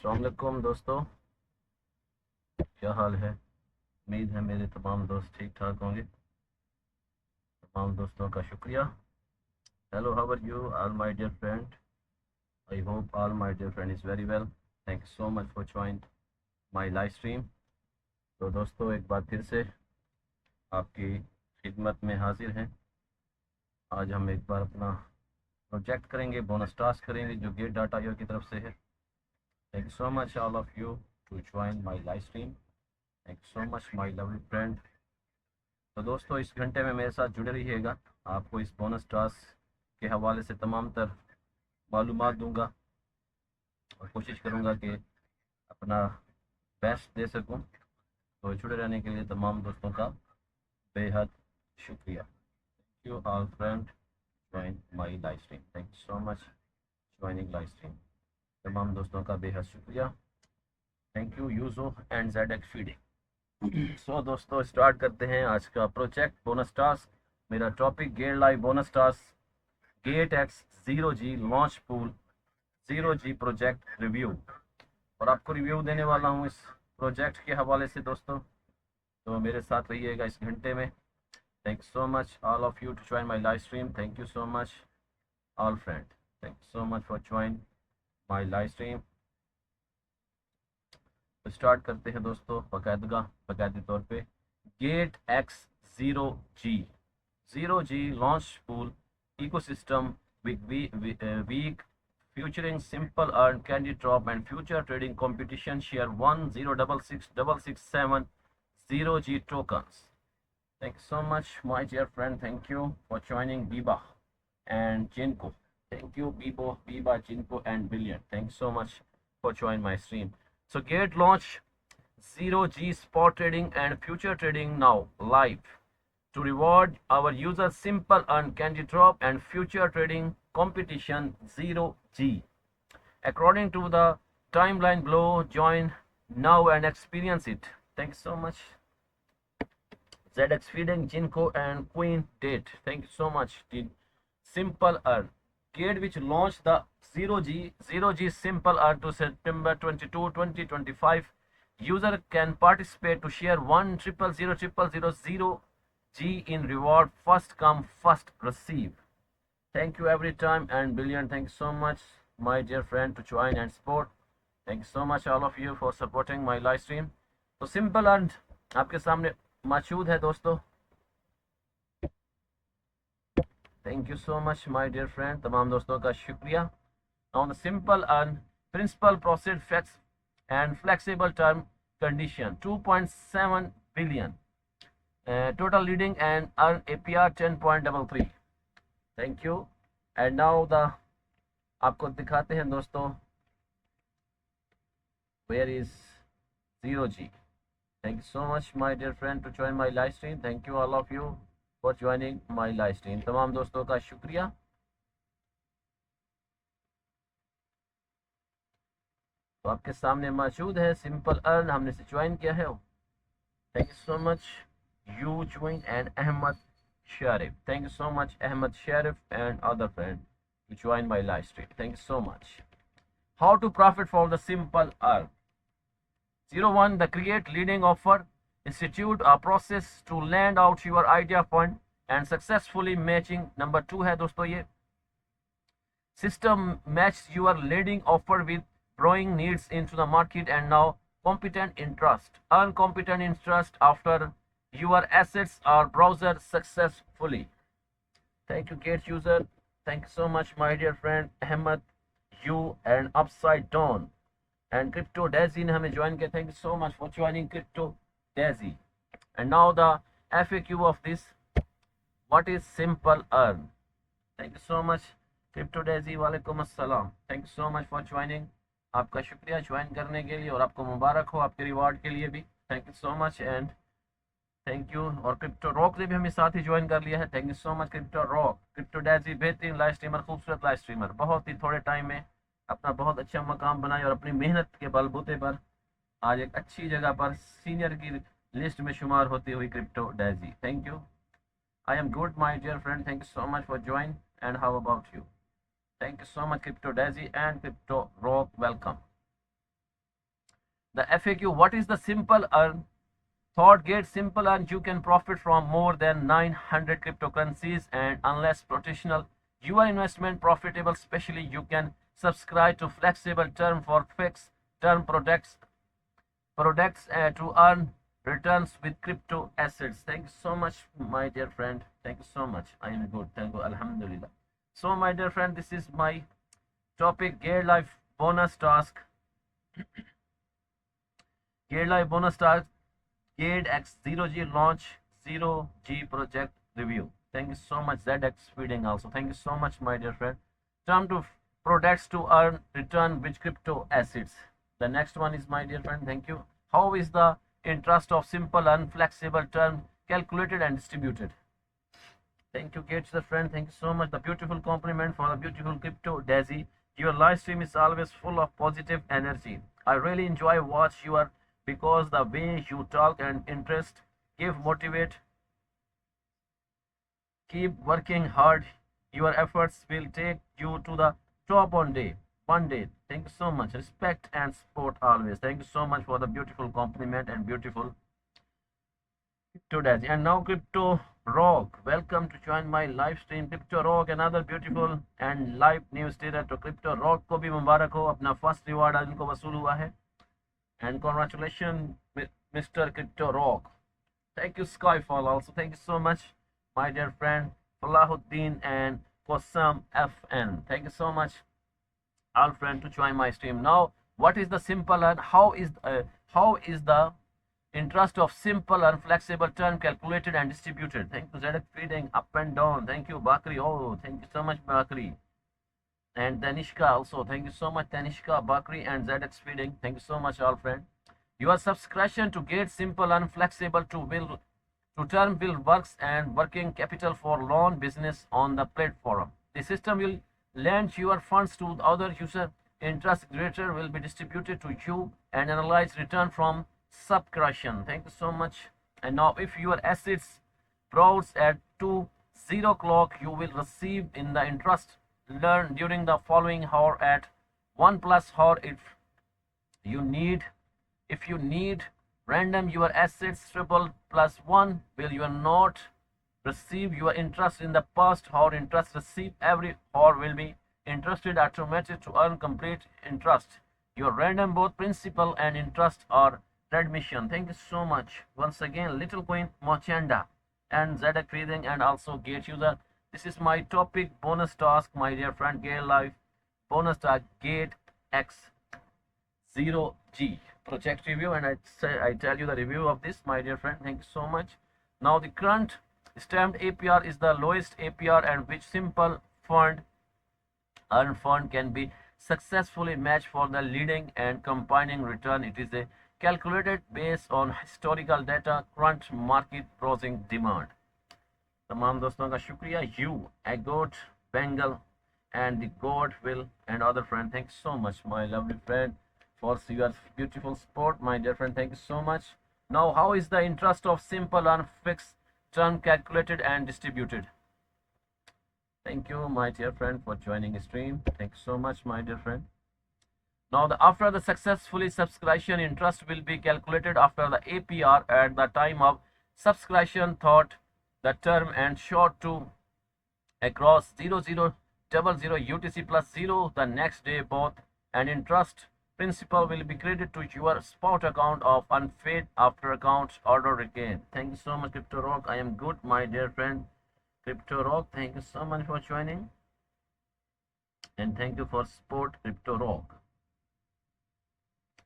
अस्सलाम वालेकुम दोस्तों, क्या हाल है। उम्मीद है मेरे तमाम दोस्त ठीक ठाक होंगे। तमाम दोस्तों का शुक्रिया। Hello, how are you all my dear friend. I hope all my dear friend is very well. Thank you so much for join my live stream. तो दोस्तों, एक बार फिर से आपकी खिदमत में हाजिर हैं। आज हम एक बार अपना प्रोजेक्ट करेंगे, बोनस टास्क करेंगे जो गेट डाटा ईयर की तरफ से है। Thank you so much all of you to join my live stream. Thank you so much my lovely friend. तो दोस्तों, इस घंटे में मेरे साथ जुड़े रहिएगा। आपको इस बोनस टास्क के हवाले से तमाम तर मालूमात दूंगा और कोशिश करूंगा कि अपना बेस्ट दे सकूं। तो जुड़े रहने के लिए तमाम दोस्तों का बेहद शुक्रिया। Thank you all friend join my live stream. Thank you so much joining live stream. तमाम दोस्तों का बेहद शुक्रिया। थैंक यू यूजो and Z X feeding. So दोस्तों, स्टार्ट करते हैं आज का प्रोजेक्ट बोनस टास्क। मेरा topic get live bonus task get x 0G launch pool 0G project review. और आपको रिव्यू देने वाला हूँ इस प्रोजेक्ट के हवाले से दोस्तों। तो मेरे साथ रहिएगा इस घंटे में। Thank you so much all of you to join my live stream. Thank you so much all friend. Thank you so much for join my live stream. तो स्टार्ट करते हैं दोस्तों बाकायदगी तौर पे। Gate x 0G launch pool ecosystem week featuring simple earn candy drop and future trading competition. Share 1066667 tokens. Thank you so much my dear friend. Thank you for joining Biba and Jinko. Thank you Biba, Jinko and Billion. Thank you so much for joining my stream. So get launch 0G spot trading and future trading now live to reward our users. Simple earn candy drop and future trading competition 0G according to the timeline below. Join now and experience it. Thank you so much ZX Feeding, Jinko and Queen Date. Thank you so much. Simple Earn Gate which launched the 0G Simple Earn to September 22, 2025. User can participate to share 1000000 G in reward. First come, first receive. Thank you every time and Billion. Thank you so much my dear friend to join and support. Thank you so much all of you for supporting my live stream. तो simple earn आपके सामने मौजूद है दोस्तों। Thank you so much my dear friend, तमाम दोस्तों का शुक्रिया। On the simple earn principle proceed flex and flexible term condition 2.7 billion total leading and earn APR 10.33. Thank you. And now the आपको दिखाते हैं दोस्तों where is 0G. Thank you so much my dear friend to join my live stream. Thank you all of you for joining my live stream. तमाम दोस्तों का शुक्रिया। तो आपके सामने मौजूद है सिंपल अर्न, हमने से ज्वाइन किया है। Thank you so much you join and Ahmed Sharif. Thank you so much Ahmed Sharif and other friend to join my live stream. Thank you so much. How to profit from the simple earn. 01 the create leading offer institute a process to land out your idea fund and successfully matching. Number 2 है दोस्तों ये system match your leading offer with growing needs into the market and now competent interest. Earn competent interest after your assets are browser successfully. Thank you Gate user. Thank you so much my dear friend Ahmed you and Upside Down and Crypto Daisy ने हमें join किया. Thank you so much for joining Crypto Daisy. And now the FAQ of this, what is simple earn. Thank you so much Crypto Daisy. वालेकुम अस्सलाम. Thank you so much for joining. आपका शुक्रिया join करने के लिए और आपको मुबारक हो आपके रिवार्ड के लिए भी. Thank you so much and thank you. और क्रिप्टो रॉक ने भी हमें साथ ही ज्वाइन कर लिया है. Thank you so much Crypto Rock. Crypto Daisy बेहतरीन लाइव स्ट्रीमर, खूबसूरत लाइव स्ट्रीमर, बहुत ही थोड़े टाइम में अपना बहुत अच्छा मकाम बनाए और अपनी मेहनत के बलबूते पर आज एक अच्छी जगह पर सीनियर की लिस्ट में शुमार होती हुई Crypto Daisy. Thank you. I am good my dear friend. Thank you so much for join and how about you. Thank you so much Crypto Daisy and Crypto Rock. Welcome. The FAQ, what is the simple earn? Thoughtgate simple earn, you can profit from more than 900 cryptocurrencies and unless professional your investment profitable, especially you can subscribe to flexible term for fixed term products to earn returns with crypto assets. Thank you so much, my dear friend. Thank you so much. I am good. Thank you. Alhamdulillah. So, my dear friend, this is my topic, Gear Life bonus task. Gear Life bonus task, Gate X0G launch 0G project review. Thank you so much. ZX feeding also. Thank you so much, my dear friend. Term to products to earn return with crypto assets. The next one is, my dear friend, thank you. How is the interest of simple and flexible term calculated and distributed? Thank you, Kate, the friend. Thank you so much. The beautiful compliment for the beautiful crypto Daisy. Your live stream is always full of positive energy. I really enjoy watch your because the way you talk and interest give motivate. Keep working hard. Your efforts will take you to the top one day. One day. Thank you so much. Respect and support always. Thank you so much for the beautiful compliment and beautiful Crypto Daisy. And now Crypto Rock. Welcome to join my live stream. Crypto Rock, another beautiful and live news data. तो Crypto Rock को भी मुबारक हो, अपना first reward आज इनको वसूल हुआ है. And congratulations, Mr. Crypto Rock. Thank you, Skyfall. Also, thank you so much, my dear friend Falahuddin and Kosam FN. Thank you so much, all friend, to join my stream. Now, what is the simple and how is the interest of simple and flexible term calculated and distributed? Thank you, ZX feeding up and down. Thank you, Bakri. Oh, thank you so much, Bakri. And Tanishka also. Thank you so much, Tanishka, Bakri, and ZX feeding. Thank you so much, all friend. Your subscription to Gate simple and flexible to term will works and working capital for loan business on the platform. The system will lend your funds to other user. Interest greater will be distributed to you and analyze return from subscription. Thank you so much. And now, if your assets browse at 0 o'clock, you will receive in the interest learned during the following hour at 1+ hour. If you need random your assets triple +1 will you not receive your interest in the past hour. Interest received every hour will be interested automated to earn complete interest. Your random both principal and interest are readmission. Thank you so much once again, Little Queen Mochanda and ZX Trading and also Gate user. This is my topic bonus task, my dear friend. Gate Life bonus task, Gate X0G project review, and I tell you the review of this, my dear friend. Thank you so much. Now, the current stamped APR is the lowest APR and which simple fund earned fund can be successfully matched for the leading and combining return. It is a calculated based on historical data, current market browsing demand. तमाम दोस्तों का शुक्रिया. You, Agot, Bengal, and the Godwill and other friend. Thank you so much, my lovely friend, for your beautiful support, my dear friend. Thank you so much. Now, how is the interest of simple and fixed term calculated and distributed? Thank you, my dear friend, for joining the stream. Thank you so much, my dear friend. Now, after the successfully subscription, interest will be calculated after the APR at the time of subscription thought the term and short to across 0000 UTC +0 the next day both, and interest principal will be credited to your spot account of unpaid after account order again. Thank you so much, Crypto Rock. I am good, my dear friend Crypto Rock. Thank you so much for joining, and thank you for support, Crypto Rock.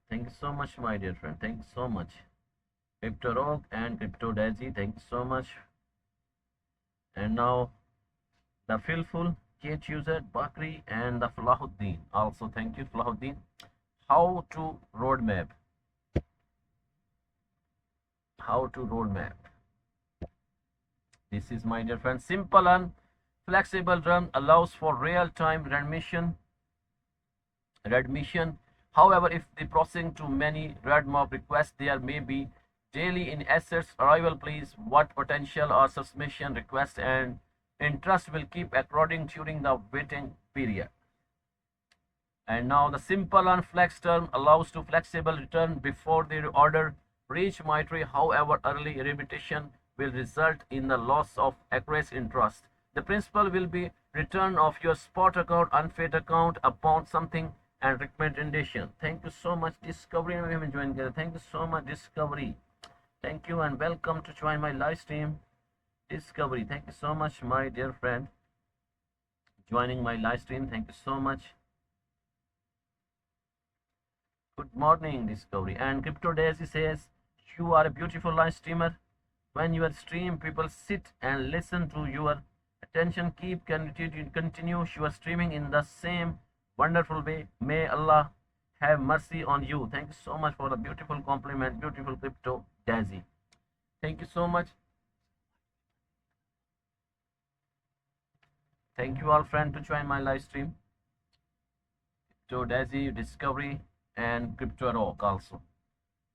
Thank you so much, my dear friend. Thank you so much, Crypto Rock and Crypto Daisy. Thank you so much. And now, the Filful, Kate user, Bakri, and the Falahuddin. Also, thank you, Falahuddin. How to roadmap. How to roadmap. This is, my dear friend, simple and flexible term allows for real-time readmission. However, if the processing too many RedMob requests, there may be daily in assets arrival. Please what potential or submission request and interest will keep according during the waiting period. And now the simple and flex term allows to flexible return before the order reach monetary. However, early repetition will result in the loss of accuracy interest. The principal will be return of your spot account, unfed account upon something and recommendation. Thank you so much, Discovery. And we have joined together. Thank you so much, Discovery. Thank you and welcome to join my live stream, Discovery. Thank you so much, my dear friend, joining my live stream. Thank you so much. Good morning, Discovery. And Crypto Daisy says, you are a beautiful live streamer. When you stream, people sit and listen to your attention. Keep continue your streaming in the same wonderful way. May Allah have mercy on you. Thank you so much for the beautiful compliment, beautiful Crypto Daisy. Thank you so much. Thank you all, friend, to join my live stream. Crypto Daisy, Discovery, and Crypto Rock also.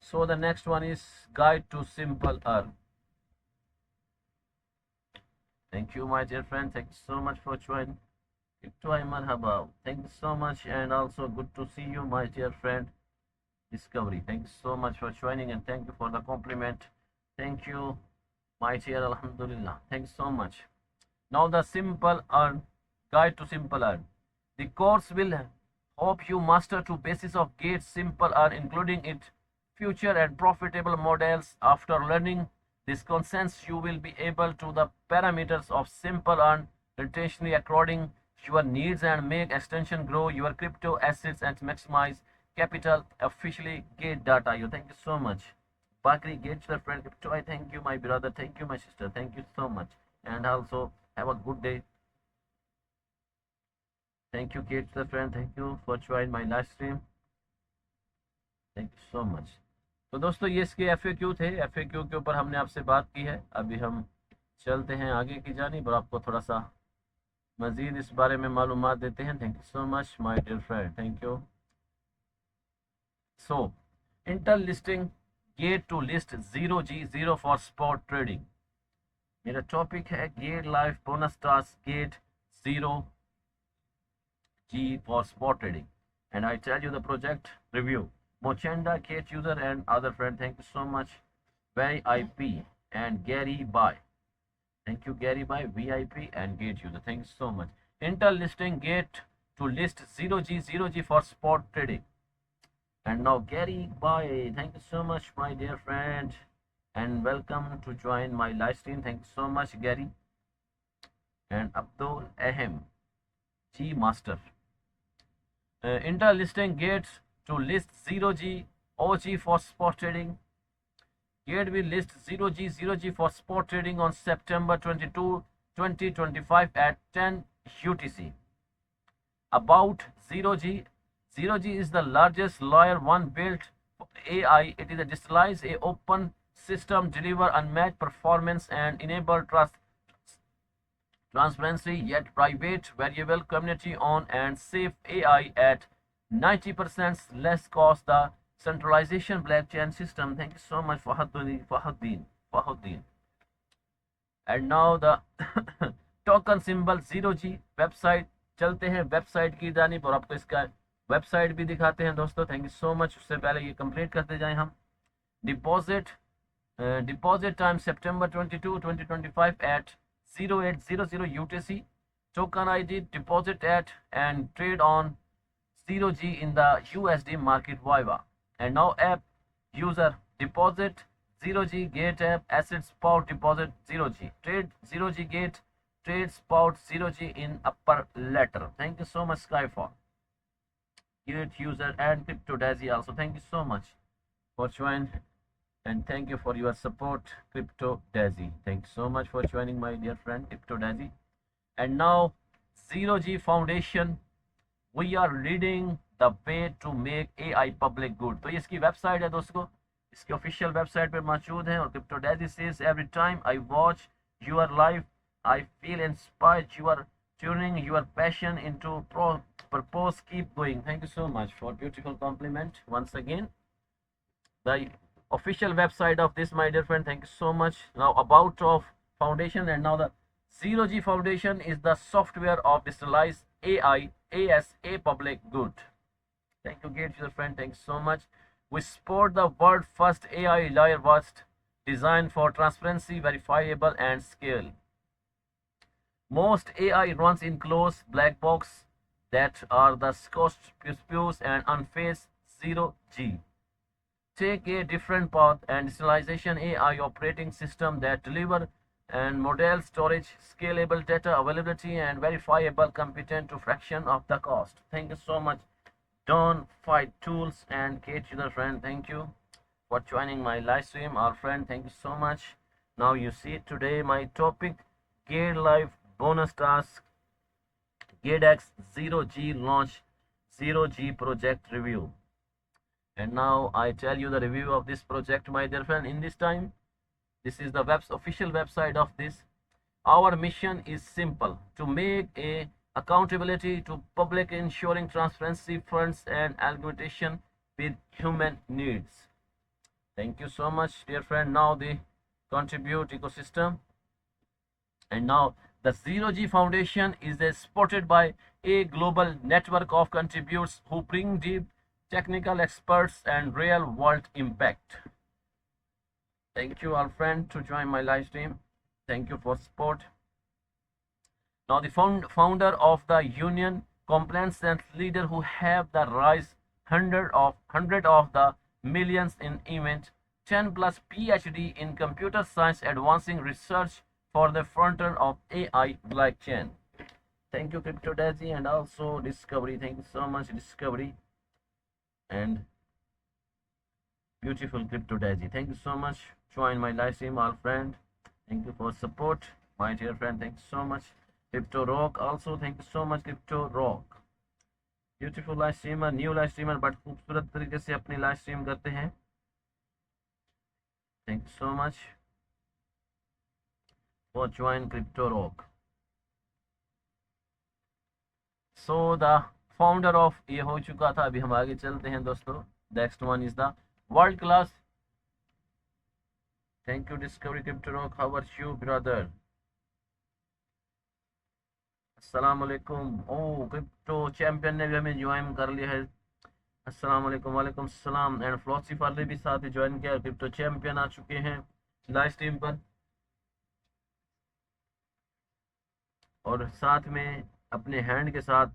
So the next one is Guide to Simple Earn. Thank you, my dear friend. Thank you so much for joining. Marhaba. Thank you so much, and also good to see you, my dear friend, Discovery. Thank you so much for joining, and thank you for the compliment. Thank you, my dear. Alhamdulillah. Thanks so much. Now the Simple Earn, Guide to Simple Earn. The course will help you master two bases of Gates Simple Earn, including its future and profitable models. After learning this consensus, you will be able to the parameters of Simple Earn intentionally according your needs and make extension grow your crypto assets and maximize capital officially. Gate data. You thank you so much. Bakri Gate, the friend Crypto. I thank you, my brother. Thank you, my sister. Thank you so much. And also have a good day. Thank you, Kate, the friend. Thank you for joining my live stream. Thank you so much. तो दोस्तों ये इसके FAQ थे. FAQ के ऊपर हमने आपसे बात की है. अभी हम चलते हैं आगे की जानिब और आपको थोड़ा सा मजीद इस बारे में मालूमात देते हैं. Thank you so much, my dear friend. Thank you. So inter listing Gate to list 0G0 for spot trading. मेरा टॉपिक है Gate life bonus task Gate 0G for spot trading, and I tell you the project review. Mochenda, Kate user and other friend, thank you so much. VIP and Gary Bye, thank you Gary Bye, VIP and Gate user, thank you so much. Intel listing Gate to list 0G for spot trading. And now Gary Bye, thank you so much, my dear friend, and welcome to join my live stream. Thank you so much, Gary. And Abdul Ahem, G Master. Intel listing Gate to list 0G for spot trading. Gate will list 0G for spot trading on September 22, 2025 at 10 UTC. About 0G. 0G is the largest layer 1 built for AI. It is a decentralized, a open system, deliver unmatched performance and enable transparency yet private, variable, community on and safe AI at 90% less cost. The centralization blockchain system. Thank you so much, Fahuddin. And now the token symbol 0G website. चलते हैं website की जानिब और आपको इसका website भी दिखाते हैं दोस्तों. Thank you so much. उससे पहले ये कंप्लीट करते जाएं हम. Deposit time September 22, 2025 at 0800 UTC. Token ID, deposit at and trade on 0G in the USD market Viva. And now app user deposit 0G Gate app asset spot deposit 0G trade 0G Gate trade spot 0G in upper letter. Thank you so much, Skyfall. Gate user and Crypto Daisy also. Thank you so much for joining. And thank you for your support, Crypto Daisy. Thank you so much for joining, my dear friend, Crypto Daisy. And now, 0G Foundation, we are reading the way to make AI public good. तो ये इसकी website है दोस्तों, इसकी official website पे मौजूद है. और Crypto Daisy says, every time I watch your live, I feel inspired. You are tuning your passion into purpose. Keep going. Thank you so much for beautiful compliment once again. The official website of this, my dear friend. Thank you so much. Now about of foundation. And now the 0G Foundation is the software of decentralized AI as a public good. Thank you, great user friend. Thanks so much. We support the world first AI layer was designed for transparency, verifiable, and scale. Most AI runs in closed black box that are the Scotch Puse and unfazed 0G. Take a different path and digitalization AI operating system that deliver and model storage, scalable data availability, and verifiable computant to fraction of the cost. Thank you so much, Don Fight Tools and Kate user friend. Thank you for joining my live stream. Our friend, thank you so much. Now you see today my topic, Gate Live bonus task, GateX 0G launch 0G project review. And now I tell you the review of this project, my dear friend. In this time, this is the official website of this. Our mission is simple: to make a accountability to public, ensuring transparency, funds, and augmentation with human needs. Thank you so much, dear friend. Now the contribute ecosystem. And now the 0G Foundation is supported by a global network of contributors who bring deep technical experts and real world impact. Thank you, all friend, to join my live stream. Thank you for support. Now the founder of the union complaints and leader who have the rise hundred of the millions in event, 10 plus PhD in computer science advancing research for the frontier of AI blockchain. Thank you, Crypto Daisy, and also Discovery. Thank you so much, Discovery. And beautiful Crypto Daisy. Thank you so much. Join my live stream, our friend. Thank you for support, my dear friend. Thank you so much. Crypto Rock also. Thank you so much, Crypto Rock. Beautiful live streamer, new live streamer, but खूबसूरत तरीके से अपनी live stream करते हैं. Thank you so much for join crypto rock. So the founder of ये हो चुका था. अभी हम आगे चलते हैं दोस्तों. Next one is the world class. Thank you discovery crypto rock. How are you brother? अस्सलाम वालेकुम. ओ क्रिप्टो चैंपियन ने भी हमें ज्वाइन कर लिया है. अस्सलाम वालेकुम. वालेकुम सलाम. एंड फिलोसफर ने भी साथ ज्वाइन किया. क्रिप्टो चैंपियन आ चुके हैं लाइव स्ट्रीम पर और साथ में अपने हैंड के साथ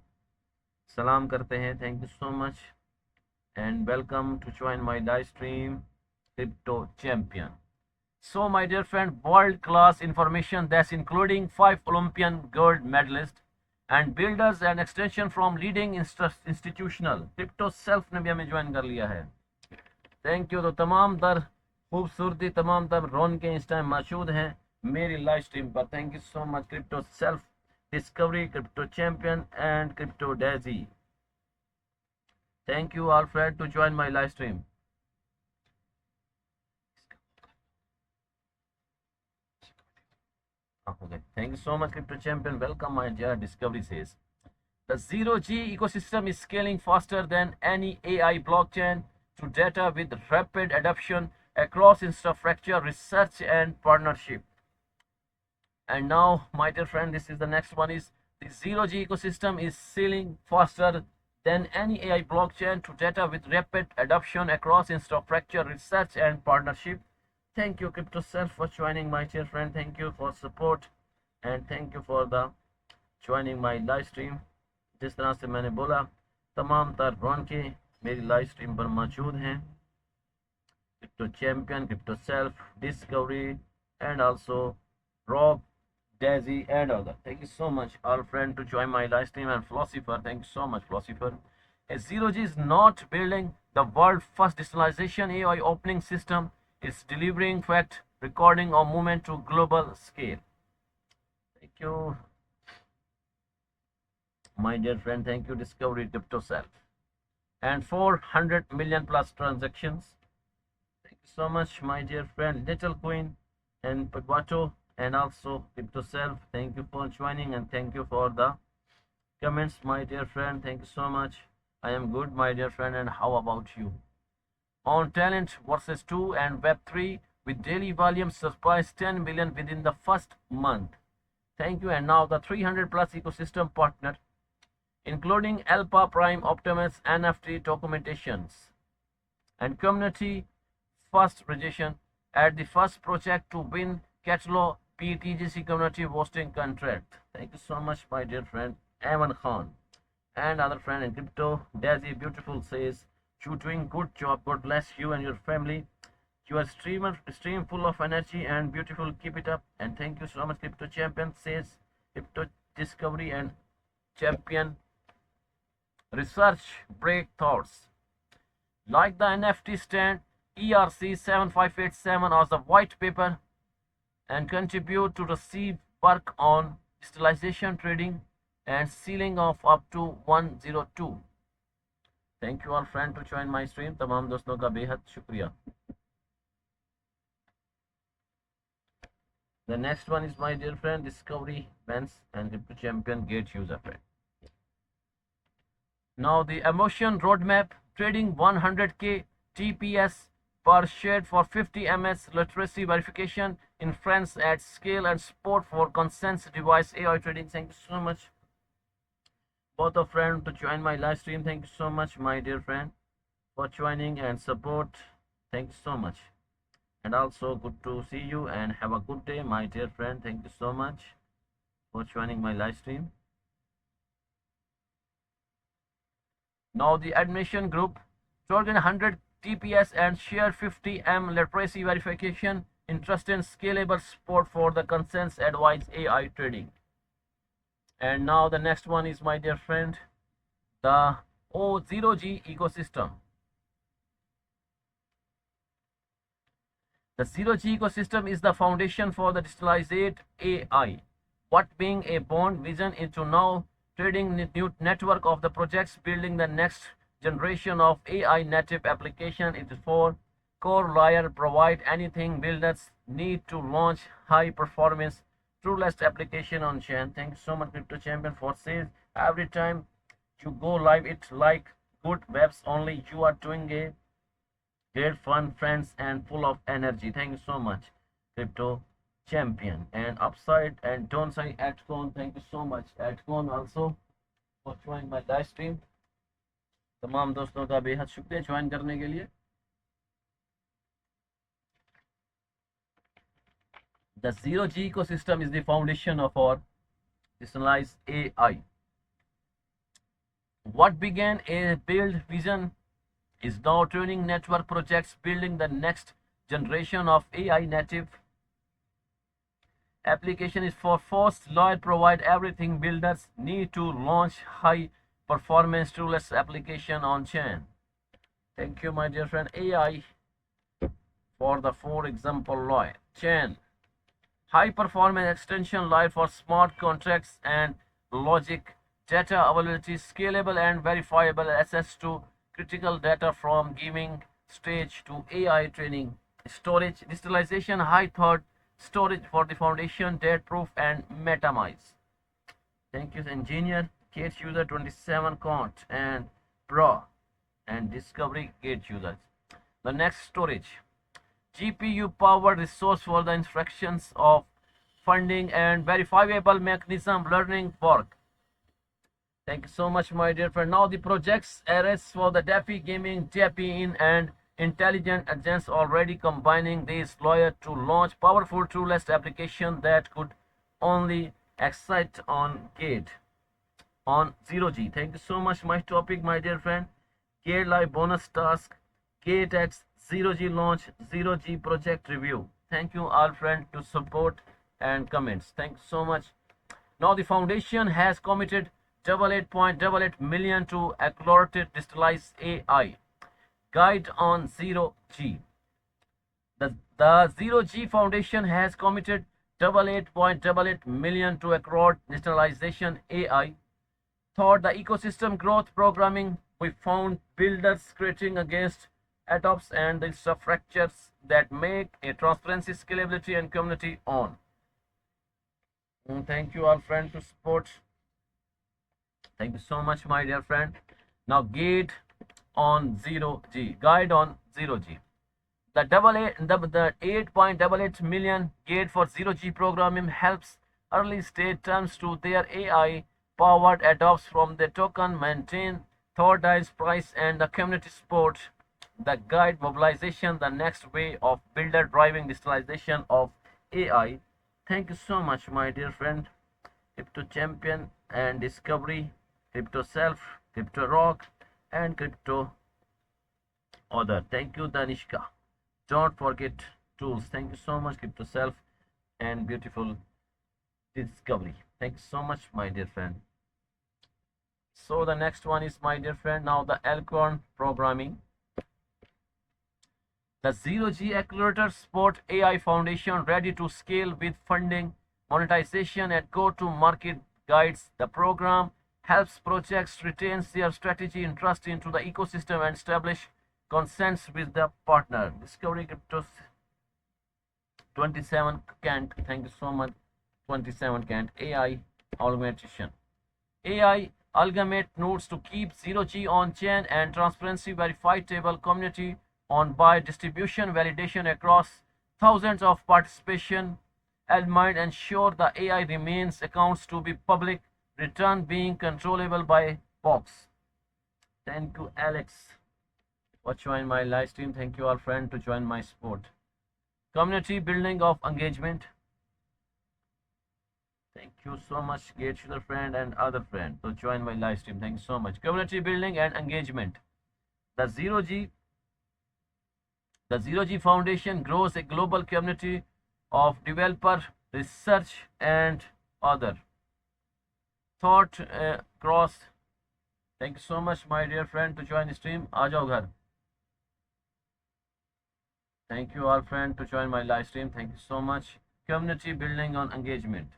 सलाम करते हैं. Thank you so much and welcome to join my live stream crypto champion. So my dear friend, world class information that's including 5 Olympian gold medalists and builders and extension from leading institutional. Crypto self ने भी हमें join कर लिया है. Thank you. तो तमाम तर खूबसूरती, तमाम तर रौन के इस टाइम मौजूद हैं मेरी लाइव स्ट्रीम पर. Thank you so much crypto self, discovery, crypto champion and crypto daisy. Thank you all friend to join my live stream. Okay. Thank you so much, Crypto Champion. Welcome, my dear. Discovery says the 0G ecosystem is scaling faster than any AI blockchain to data with rapid adoption across infrastructure, research, and partnership. And now, my dear friend, this is the next one: is the 0G ecosystem is scaling faster than any AI blockchain to data with rapid adoption across infrastructure, research, and partnership. Thank you, Crypto Self, for joining, my dear friend. Thank you for support and thank you for the joining my live stream. जिस तरह से मैंने बोला, तमाम तर रौनकें मेरी live stream पर मौजूद हैं. Crypto champion, crypto self, discovery and also rock, Daisy and other. Thank you so much, all friend, to join my live stream. And Philosopher, thank you so much, Philosopher. A 0G is not building the world first digitalization AI opening system. Is delivering fact, recording, or movement to global scale. Thank you, my dear friend. Thank you, Discovery Crypto Self. And 400 million plus transactions. Thank you so much, my dear friend, Little Queen and Pagwato and also Crypto Self. Thank you for joining and thank you for the comments, my dear friend. Thank you so much. I am good, my dear friend. And how about you? On Talent versus 2 and Web3 with daily volume surpassed 10 million within the first month. Thank you. And now the 300 plus ecosystem partner including Alpha Prime Optimus NFT documentations and community first registration at the first project to win Catalo PTGC community hosting contract. Thank you so much, my dear friend Evan Khan. And other friend in crypto, Daisy Beautiful says, you doing good job. God bless you and your family. You are stream full of energy and beautiful. Keep it up. And thank you so much, Crypto Champion says, Crypto Discovery and Champion Research Breakthroughs. Like the NFT stand ERC 7587 as the white paper and contribute to receive work on digitalization trading and ceiling of up to 102. Thank you all friend to join my stream. तमाम दोस्तों का बेहद शुक्रिया. The next one is my dear friend Discovery Vance and Crypto Champion Gate user friend. Now the emotion roadmap trading 100k TPS per share for 50 ms literacy verification in France at scale and support for consensus device AI trading. Thank you so much both of friends to join my live stream. Thank you so much my dear friend for joining and support. Thank you so much. And also good to see you and have a good day my dear friend. Thank you so much for joining my live stream. Now the admission group token 100 TPS and share 50 M literacy verification, interest in scalable support for the consensus advice AI trading. And now the next one is my dear friend the O0G ecosystem. The 0G ecosystem is the foundation for the digitalized AI. What being a bond vision into now trading new network of the projects building the next generation of AI native application. It is for core layer provide anything builders need to launch high performance trueless application on chain. Thanks so much Crypto Champion for says every time you go live it's like good webs only. You are doing a great fun friends and full of energy. Thank you so much Crypto Champion. And upside and downside Atcon, thank you so much Atcon also for joining my live stream. तमाम दोस्तों का बेहद शुक्रिया join करने के लिए. The 0G ecosystem is the foundation of our decentralized AI. What began a build vision is now turning network projects building the next generation of AI native application is for first lawyer provide everything builders need to launch high performance trueless application on chain. Thank you my dear friend. AI for the for example lawyer chain high performance extension layer for smart contracts and logic data availability scalable and verifiable access to critical data from giving stage to AI training storage digitalization high third storage for the foundation date proof and metamize. Thank you engineer Gate user 27 cont and pro and discovery Gate users. The next storage GPU powered resource for the instructions of funding and verifiable mechanism learning work. Thank you so much my dear friend. Now the projects areas for the DeFi gaming DeFi in and intelligent agents already combining these lawyers to launch powerful trueless application that could only excite on Gate on 0G. Thank you so much my topic my dear friend. Gate live bonus task Gate X 0G launch 0G project review. Thank you all friend to support and comments. Thanks so much. Now the foundation has committed 88.88 million to accelerated digitalized AI guide on 0G. The 0G Foundation has committed 88.88 million to across digitalization AI. Thought the ecosystem growth programming we found builders creating against adopts and the structures that make a transparency, scalability and community on. Thank you all friend to support. Thank you so much my dear friend. Now Gate on 0G guide on 0G. The 8.88 million Gate for 0G programming helps early stage terms to their AI powered adopts from the token, maintain third eyes price and the community support, the guide mobilization, the next way of builder driving digitalization of AI. Thank you so much, my dear friend. Crypto Champion and Discovery, Crypto Self, Crypto Rock, and Crypto Other. Thank you, Danishka. Don't forget tools. Thank you so much, Crypto Self and Beautiful Discovery. Thank you so much, my dear friend. So the next one is, my dear friend, now the Alcorn programming. The Zero G Accelerator Sport AI Foundation ready to scale with funding, monetization, and go-to-market guides. The program helps projects retain their strategy interest into the ecosystem and establish consents with the partner. Discovery Crypto 27 Kent. Thank you so much. 27 Kent. AI augmentation. AI augment nodes to keep Zero G on chain and transparency verified table community on by distribution validation across thousands of participation element ensure the AI remains accounts to be public return being controllable by box. Thank you, Alex, for joining my live stream. Thank you, all friend, to join my sport. Community building of engagement. Thank you so much, Gate Sugar friend and other friend, to join my live stream. Thank you so much. Community building and engagement. The Zero G Foundation grows a global community of developer, research, and other thought cross. Thank you so much, my dear friend, to join the stream. Aa jao ghar. Thank you, all friend, to join my live stream. Thank you so much. Community building on engagement.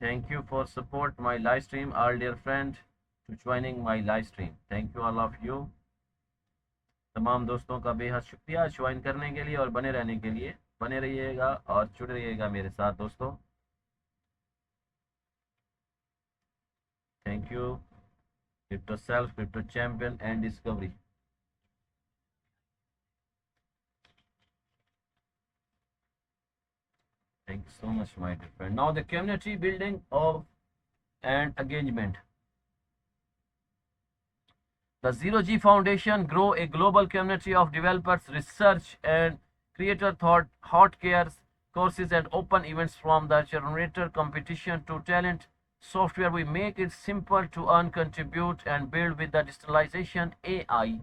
Thank you for support my live stream, all dear friend, to joining my live stream. Thank you all of you. तमाम दोस्तों का बेहद शुक्रिया join करने के लिए और बने रहने के लिए। बने रहिएगा और जुड़े रहिएगा मेरे साथ दोस्तों। Thank you crypto self, crypto champion and discovery. Thank you so much, my dear friend. Now the community building of and engagement. The Zero G Foundation grow a global community of developers, research and creator thought, hot cares, courses and open events from the generator competition to talent software. We make it simple to earn, contribute and build with the digitalization AI.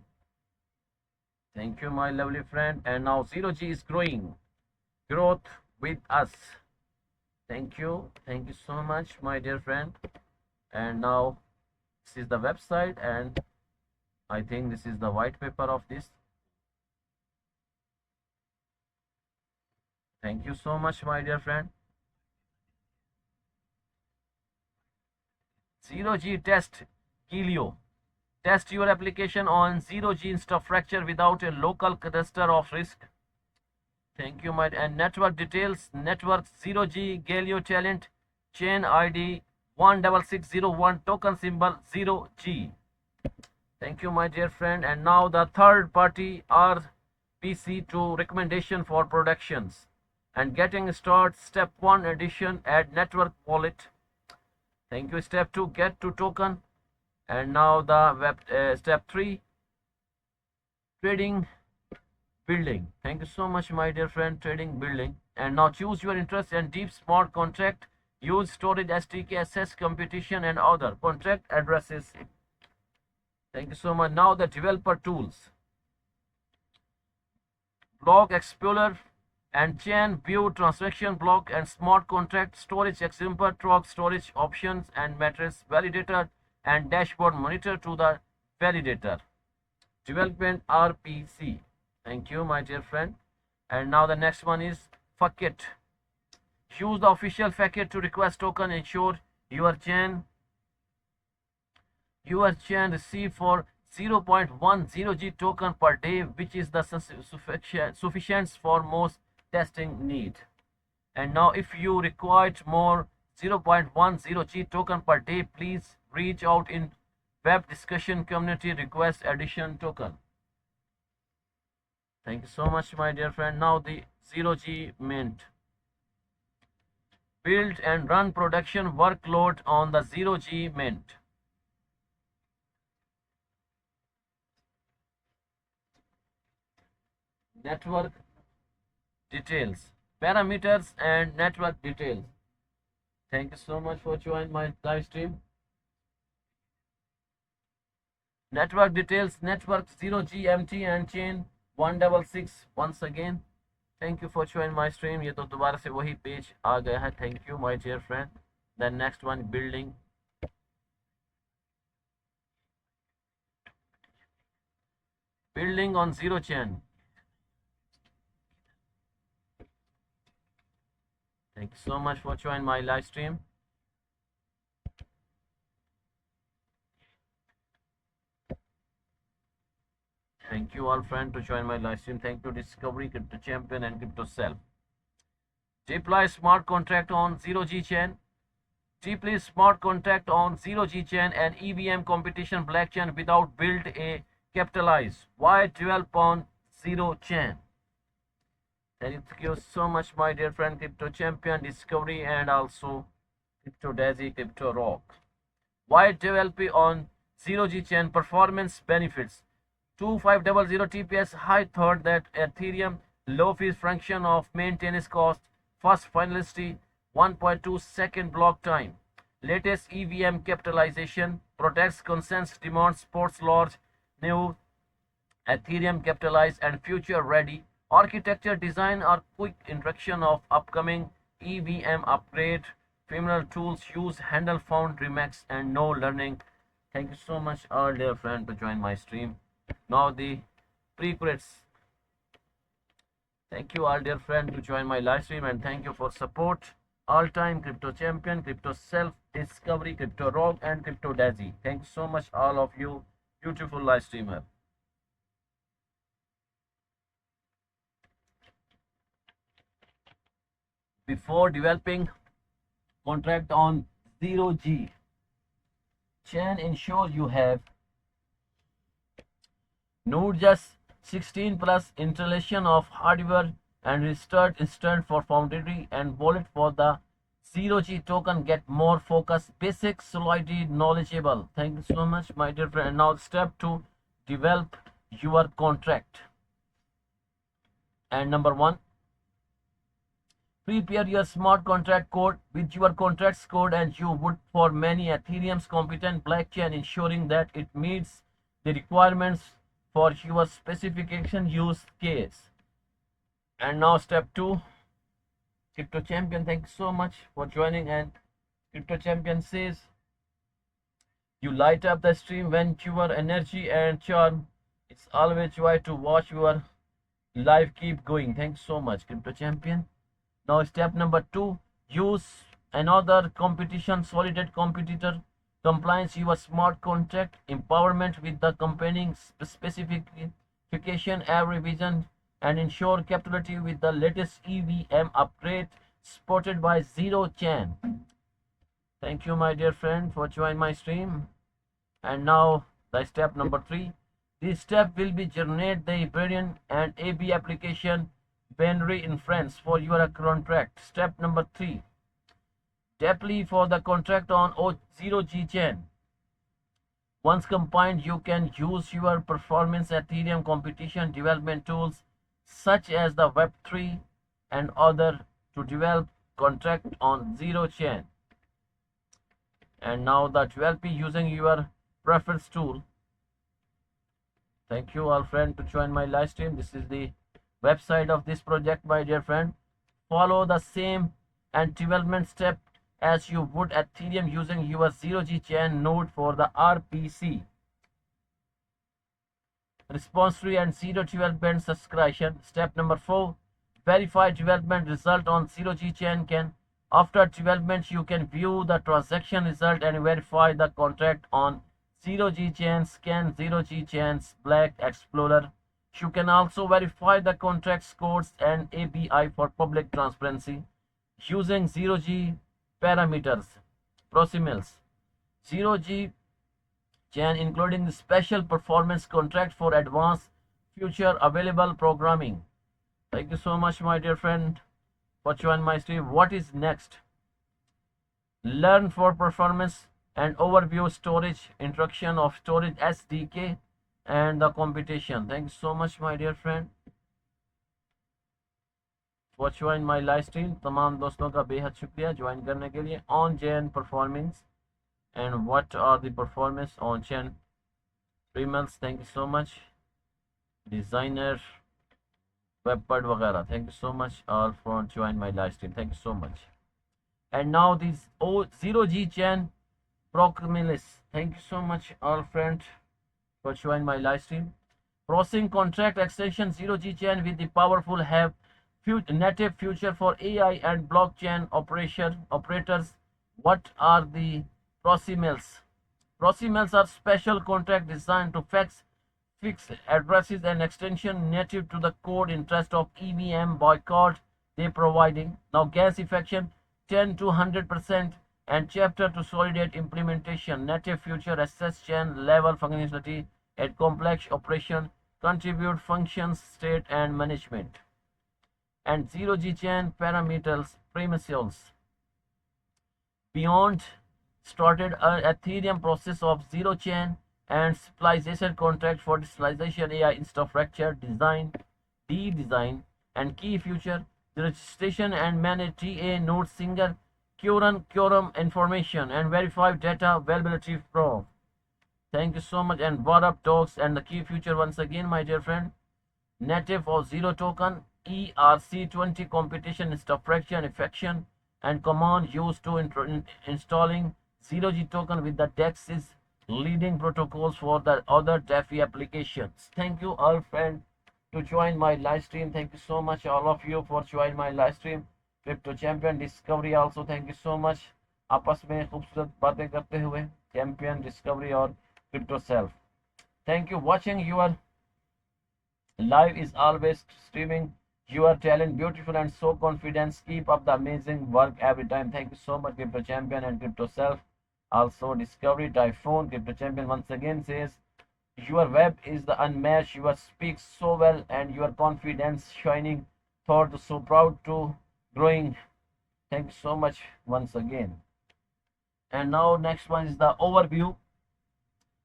Thank you, my lovely friend. And now Zero G is growing. Growth with us. Thank you. Thank you so much, my dear friend. And now this is the website and I think this is the white paper of this. Thank you so much, my dear friend. Zero G test Helio. Test your application on Zero G infrastructure without a local cluster of risk. Thank you, my and network details. Network Zero G Galileo Talent chain ID 16601 token symbol 0G. Thank you, my dear friend. And now the third party RPC2 recommendation for productions and getting started. Step 1 addition, add network wallet. Thank you. Step 2 get to token. And now the web step 3 trading building. Thank you so much, my dear friend. Trading building. And now choose your interest and deep smart contract. Use storage SDK, access competition and other contract addresses. Thank you so much. Now the developer tools. Block Explorer and chain view transaction block and smart contract storage example truck storage options and matrix validator and dashboard monitor to the validator. Development RPC. Thank you, my dear friend. And now the next one is Facet. Use the official Facet to request token. Ensure your chain receive for 0.10 G token per day, which is the sufficient for most testing need. And now if you require more 0.10 G token per day, please reach out in web discussion community request addition token. Thank you so much, my dear friend. Now the Zero G mint. build and run production workload on the 0G Mint. Network details, parameters and network details. Thank you so much for joining my live stream. Network details, network 0G MT and chain 166. Once again, thank you for joining my stream. ये तो दोबारा से वही page आ गया है. Thank you my dear friend. Then next one, building. Building on 0 chain. Thank you so much for joining my live stream. Thank you all friends to join my live stream. Thank you Discovery, Crypto Champion and Crypto Self. Deploy smart contract on 0G chain. Deploy smart contract on 0G chain and EVM competition blockchain without build a capitalize. Why develop on 0 chain? Thank you so much my dear friend Crypto Champion, Discovery and also Crypto Daisy, Crypto Rock. Why develop on 0G chain? Performance benefits. 2500 TPS high thought that Ethereum low fees function of maintenance cost, fast finality 1.2 second block time, latest EVM capitalization, protects consensus demands, supports large new Ethereum capitalized and future ready architecture design or quick introduction of upcoming EVM upgrade, familiar tools use handle found remix and no learning. Thank you so much all dear friend to join my stream. Now the prerequisites. Thank you all dear friend to join my live stream and thank you for support. All time Crypto Champion, Crypto Self, Discovery, Crypto Rock and Crypto Daisy. Thank you so much all of you beautiful live streamer. Before developing contract on 0G chain, ensure you have Node just 16 plus installation of hardware and restart instant for Foundry and wallet for the 0G token. Get more focus, basic solidity knowledgeable. Thank you so much my dear friend. Now step 2, develop your contract. And number 1, prepare your smart contract code with your contracts code and you would for many Ethereum's competent blockchain, ensuring that it meets the requirements for your specification use case. And now step 2, Crypto Champion, thank you so much for joining. And Crypto Champion says you light up the stream when your energy and charm. It's always joy to watch your live keep going. Thanks so much Crypto Champion. Now step number 2, use another competition solid competitor compliance your smart contract empowerment with the accompanying specification every revision and ensure capability with the latest EVM upgrade supported by 0 chain. Thank you my dear friend for joining my stream. And now the step number 3, this step will be generate the Ethereum and AB application binary inference for your contract. Step number 3, deploy for the contract on 0G chain. Once combined, you can use your performance Ethereum competition development tools such as the Web3 and other to develop contract on 0 chain. And now the develop using your preference tool. Thank you all friend to join my live stream. This is the website of this project my dear friend. Follow the same and development step as you would Ethereum using your 0G chain node for the RPC repository and 0 development subscription. Step number 4, verify development result on 0G chain. After development you can view the transaction result and verify the contract on 0G chain. Scan 0G chain's Black Explorer. You can also verify the contract's codes and API for public transparency using 0G parameters. Prosimils 0G chain including the special performance contract for advanced future available programming. Thank you so much my dear friend for joining my stream. What is next? learn for performance and overview storage, introduction of storage SDK and the competition. Thank you so much my dear friend for join my live stream. तमाम दोस्तों का बेहद शुक्रिया join करने के लिए. On chain performance and what are the performance on chain emails. Thank you so much. Designer webpad वगैरह. Thank you so much all for join my live stream. Thank you so much. And now this 0G chain Procmilis. Thank you so much all friends for joining my live stream. Processing contract extension 0G chain with the powerful have native future for AI and blockchain operators. What are the Procimels? Procimels are special contract designed to fix addresses and extension native to the code interest of EVM boycott they providing. Now gasification 10 to 100% and chapter to solidate implementation, native future access chain level functionality at complex operation, contribute functions, state and management. And 0G chain parameters premises. Beyond started an Ethereum process of zero chain and specialization contract for decentralization AI infrastructure design, design and key feature, the registration and manage TA node single quorum information and verify data availability proof. Thank you so much. And what up talks and the key feature once again my dear friend, native or zero token ERC20 competition infrastructure and affection and command used to installing 0G token with the DEX is leading protocols for the other DeFi applications. Thank you all friends to join my live stream. Thank you so much all of you for joining my live stream. Crypto Champion Discovery also thank you so much. आपस में खूबसूरत बातें करते हुए Champion Discovery और Crypto Self. Thank you watching your live is always streaming your talent beautiful and so confident. Keep up the amazing work every time. Thank you so much Crypto Champion and Crypto Self. Also Discovery Typhoon. Crypto Champion once again says your web is the unmatched. You speak so well and your confidence shining. Thought so proud to growing. Thank you so much once again. And now next one is the overview.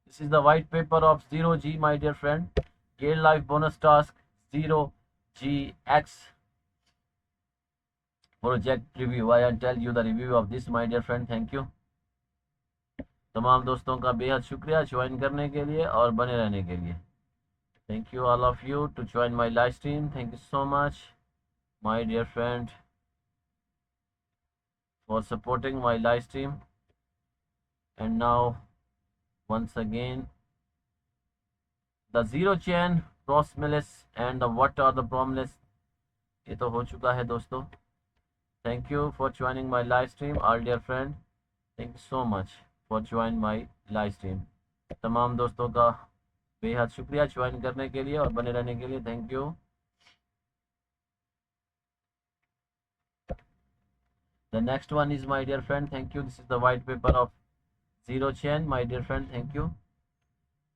This is the white paper of 0G my dear friend. Gale Life bonus task 0GX project review. I will tell you the review of this my dear friend. Thank you. तमाम दोस्तों का बेहद शुक्रिया join करने के लिए और बने रहने के लिए. Thank you all of you to join my live stream. Thank you so much my dear friend for supporting my live stream. And now once again the zero chain Prosmilis and the what are the Promless. ये तो हो चुका है दोस्तों. Thank you for joining my live stream all dear friend. Thank you so much for join my live stream. तमाम दोस्तों का बेहद शुक्रिया ज्वाइन करने के लिए और बने रहने के लिए. Thank you. The next one is my dear friend. Thank you. This is the white paper of zero chain my dear friend. Thank you.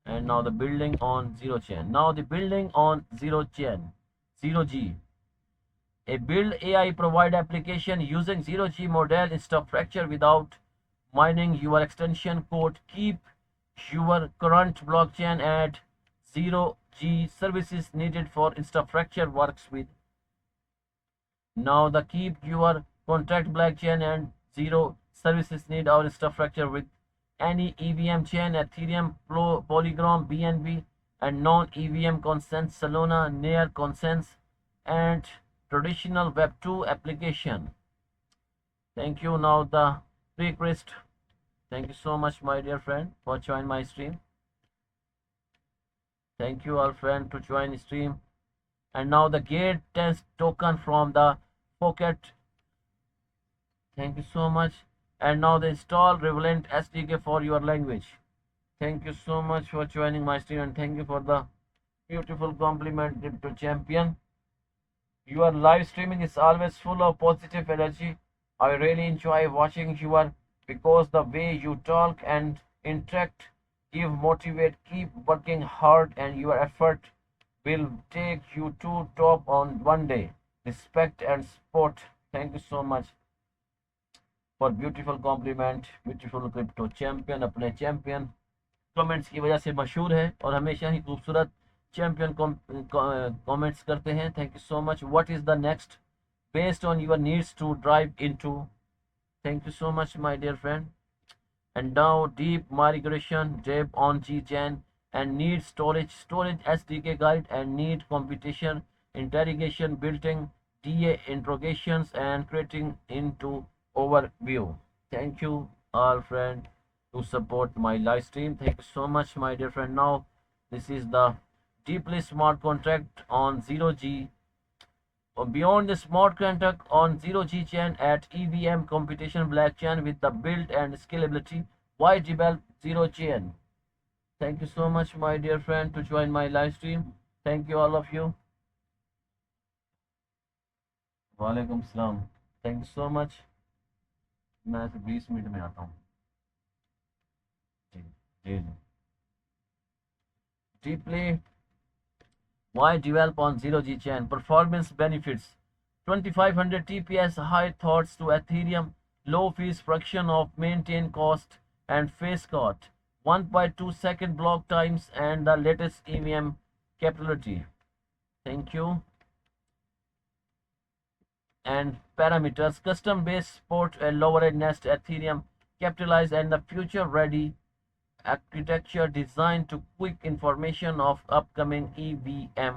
And now the building on zero chain. Now the building on zero chain 0G. A build AI provide application using 0G model infrastructure without mining your extension code. Keep your current blockchain at 0G services needed for infrastructure works with. Now the keep your contract blockchain and zero services need our infrastructure with any EVM chain, Ethereum, Polygon, BNB, and non-EVM consent, Solana, near consents, and traditional Web2 application. Thank you. Now the request. Thank you so much, my dear friend, for joining my stream. Thank you all friend to join the stream. And now the gate test token from the pocket. Thank you so much. And now the install Revelant SDK for your language. Thank you so much for joining my stream and thank you for the beautiful compliment, Crypto Champion. Your live streaming is always full of positive energy. I really enjoy watching you because the way you talk and interact, give motivate, keep working hard and your effort will take you to top on one day. Respect and support. Thank you so much. For beautiful compliment, beautiful crypto champion. अपने champion comments की वजह से मशहूर है और हमेशा ही खूबसूरत champion comments करते हैं। Thank you so much. What is the next based on your needs to drive into. Thank you so much my dear friend. And now deep migration dev on Gchain and need storage SDK guide and need computation interrogation building DA interrogations and creating into overview. Thank you all friend to support my live stream. Thank you so much my dear friend. Now this is the deeply smart contract on 0G beyond the smart contract on 0G chain at EVM computation blockchain with the build and scalability. Why develop 0 chain? Thank you so much, my dear friend, to join my live stream. Thank you, all of you. वालेकुम सलाम. Thank you so much. मैं 20 minute में आता हूँ. जी जी जी. Deeply. Why develop on 0G chain? Performance benefits. 2500 TPS high thoughts to Ethereum, low fees fraction of maintain cost and face cut, 1.2-second block times and the latest EVM capability. Thank you. And parameters, custom based support a lower nest Ethereum capitalize and the future ready architecture designed to quick information of upcoming EVM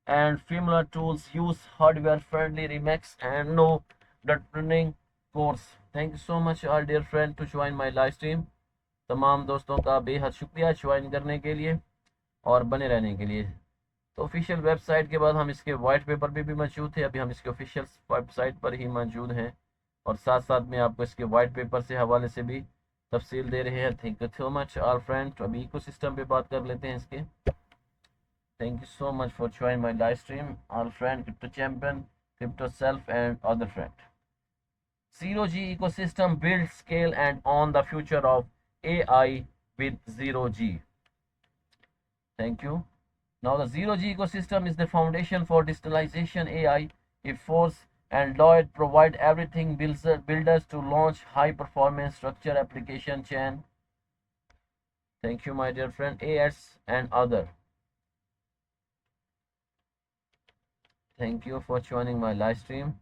and similar tools. Use hardware friendly remix and no determining course. Thank you so much our dear friend to join my live stream. तमाम दोस्तों का बेहद शुक्रिया join करने के लिए और बने रहने के लिए। तो ऑफिशियल वेबसाइट के बाद हम इसके वाइट पेपर पे भी मौजूद थे, अभी हम इसके ऑफिशियल वेबसाइट पर ही मौजूद हैं और साथ साथ में आपको इसके वाइट पेपर से हवाले से भी तफसील दे रहे हैं। Thank you so much all friend. अभी इकोसिस्टम पे बात कर लेते हैं इसके। Thank you so much for joining my live stream, all friend, Crypto Champion, Crypto Self, and other friend. 0G ecosystem build, scale, and on the future of AI with 0G. Thank you. Now the 0G ecosystem is the foundation for digitalization AI. If Force and Lloyd provide everything builders to launch high performance structure application chain. Thank you, my dear friend. AS and other. Thank you for joining my live stream,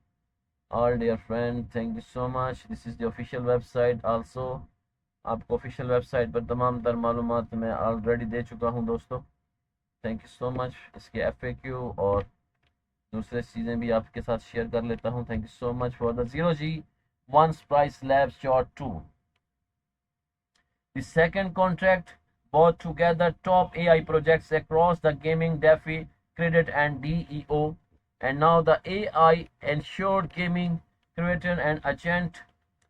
all dear friend. Thank you so much. This is the official website also. आपको official website पर तमाम तर मालूमात मैं already दे चुका हूं दोस्तों। Thank you so much. इसके FAQ और दूसरे चीज़ें भी आपके साथ शेयर कर लेता हूं। Thank you so much for the 0G One's Price Labs Short 2. The second contract both together top AI projects across the gaming, DeFi, credit and DEO. And now the AI ensured gaming, creator and agent,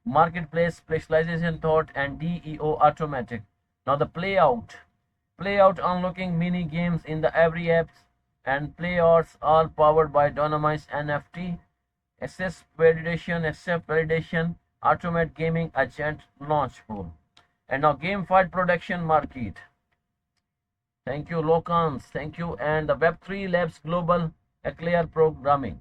marketplace specialization thought and DEO automatic. Now the play out unlocking mini games in the every apps and playouts all powered by Dynamize NFT, access validation, accept validation, automate gaming agent launch pool. And now GameFi production market. Thank you Locans, thank you, and the Web3 Labs Global Eclair Programming.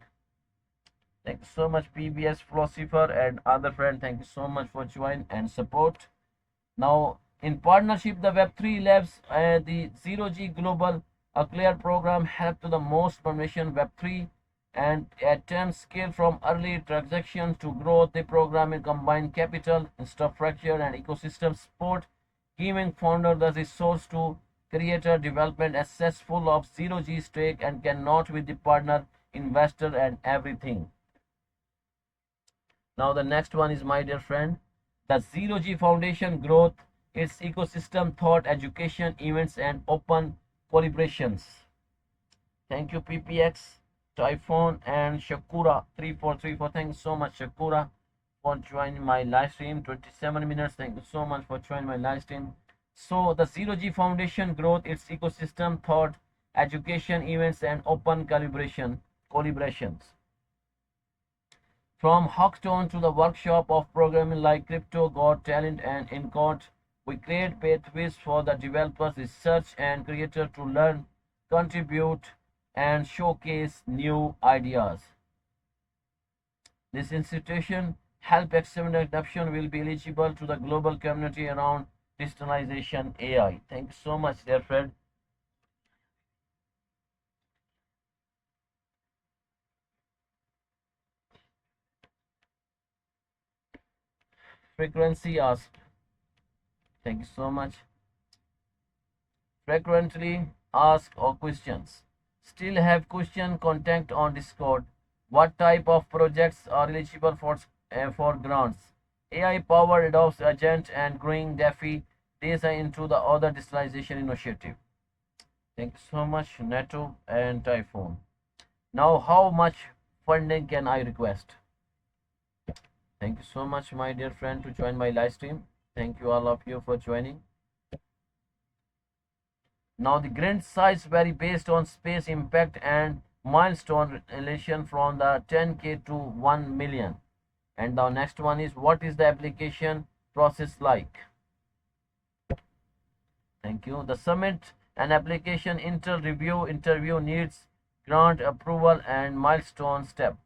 Thank you so much PBS Philosopher and other friend. Thank you so much for join and support. Now in partnership the Web3 Labs the 0G Global Eclair program help to the most permission Web3 and attempt scale from early transactions to growth. The program combine capital, infrastructure and ecosystem support, giving founder the resource to creator development access full of 0G stake and cannot with the partner, investor and everything. Now the next one is my dear friend, the 0G Foundation growth, its ecosystem thought, education, events and open collaborations. Thank you PPX, Typhoon and Shakura 3434. Thank you so much Shakura for joining my live stream. 27 minutes. Thank you so much for joining my live stream. So the 0G Foundation growth, its ecosystem thought, education, events and open collaborations. From hackathon to the workshop of programming like Crypto, Got Talent and Encode, we create pathways for the developers, research and creator to learn, contribute and showcase new ideas. This institution help expand adoption will be eligible to the global community around digitalization AI. Thank you so much, dear friend. Frequency asked. Thank you so much. Frequently asked or questions. Still have question, contact on Discord. What type of projects are eligible for grants? AI powered adopts agent and growing DeFi data into the other digitalization initiative. Thank you so much, Neto and Typhoon. Now, how much funding can I request? Thank you so much, my dear friend, to join my live stream. Thank you all of you for joining. Now, the grant size vary based on space impact and milestone relation from the 10K to 1 million. And the next one is, what is the application process like? Thank you. The submit an application interview needs grant approval and milestone step.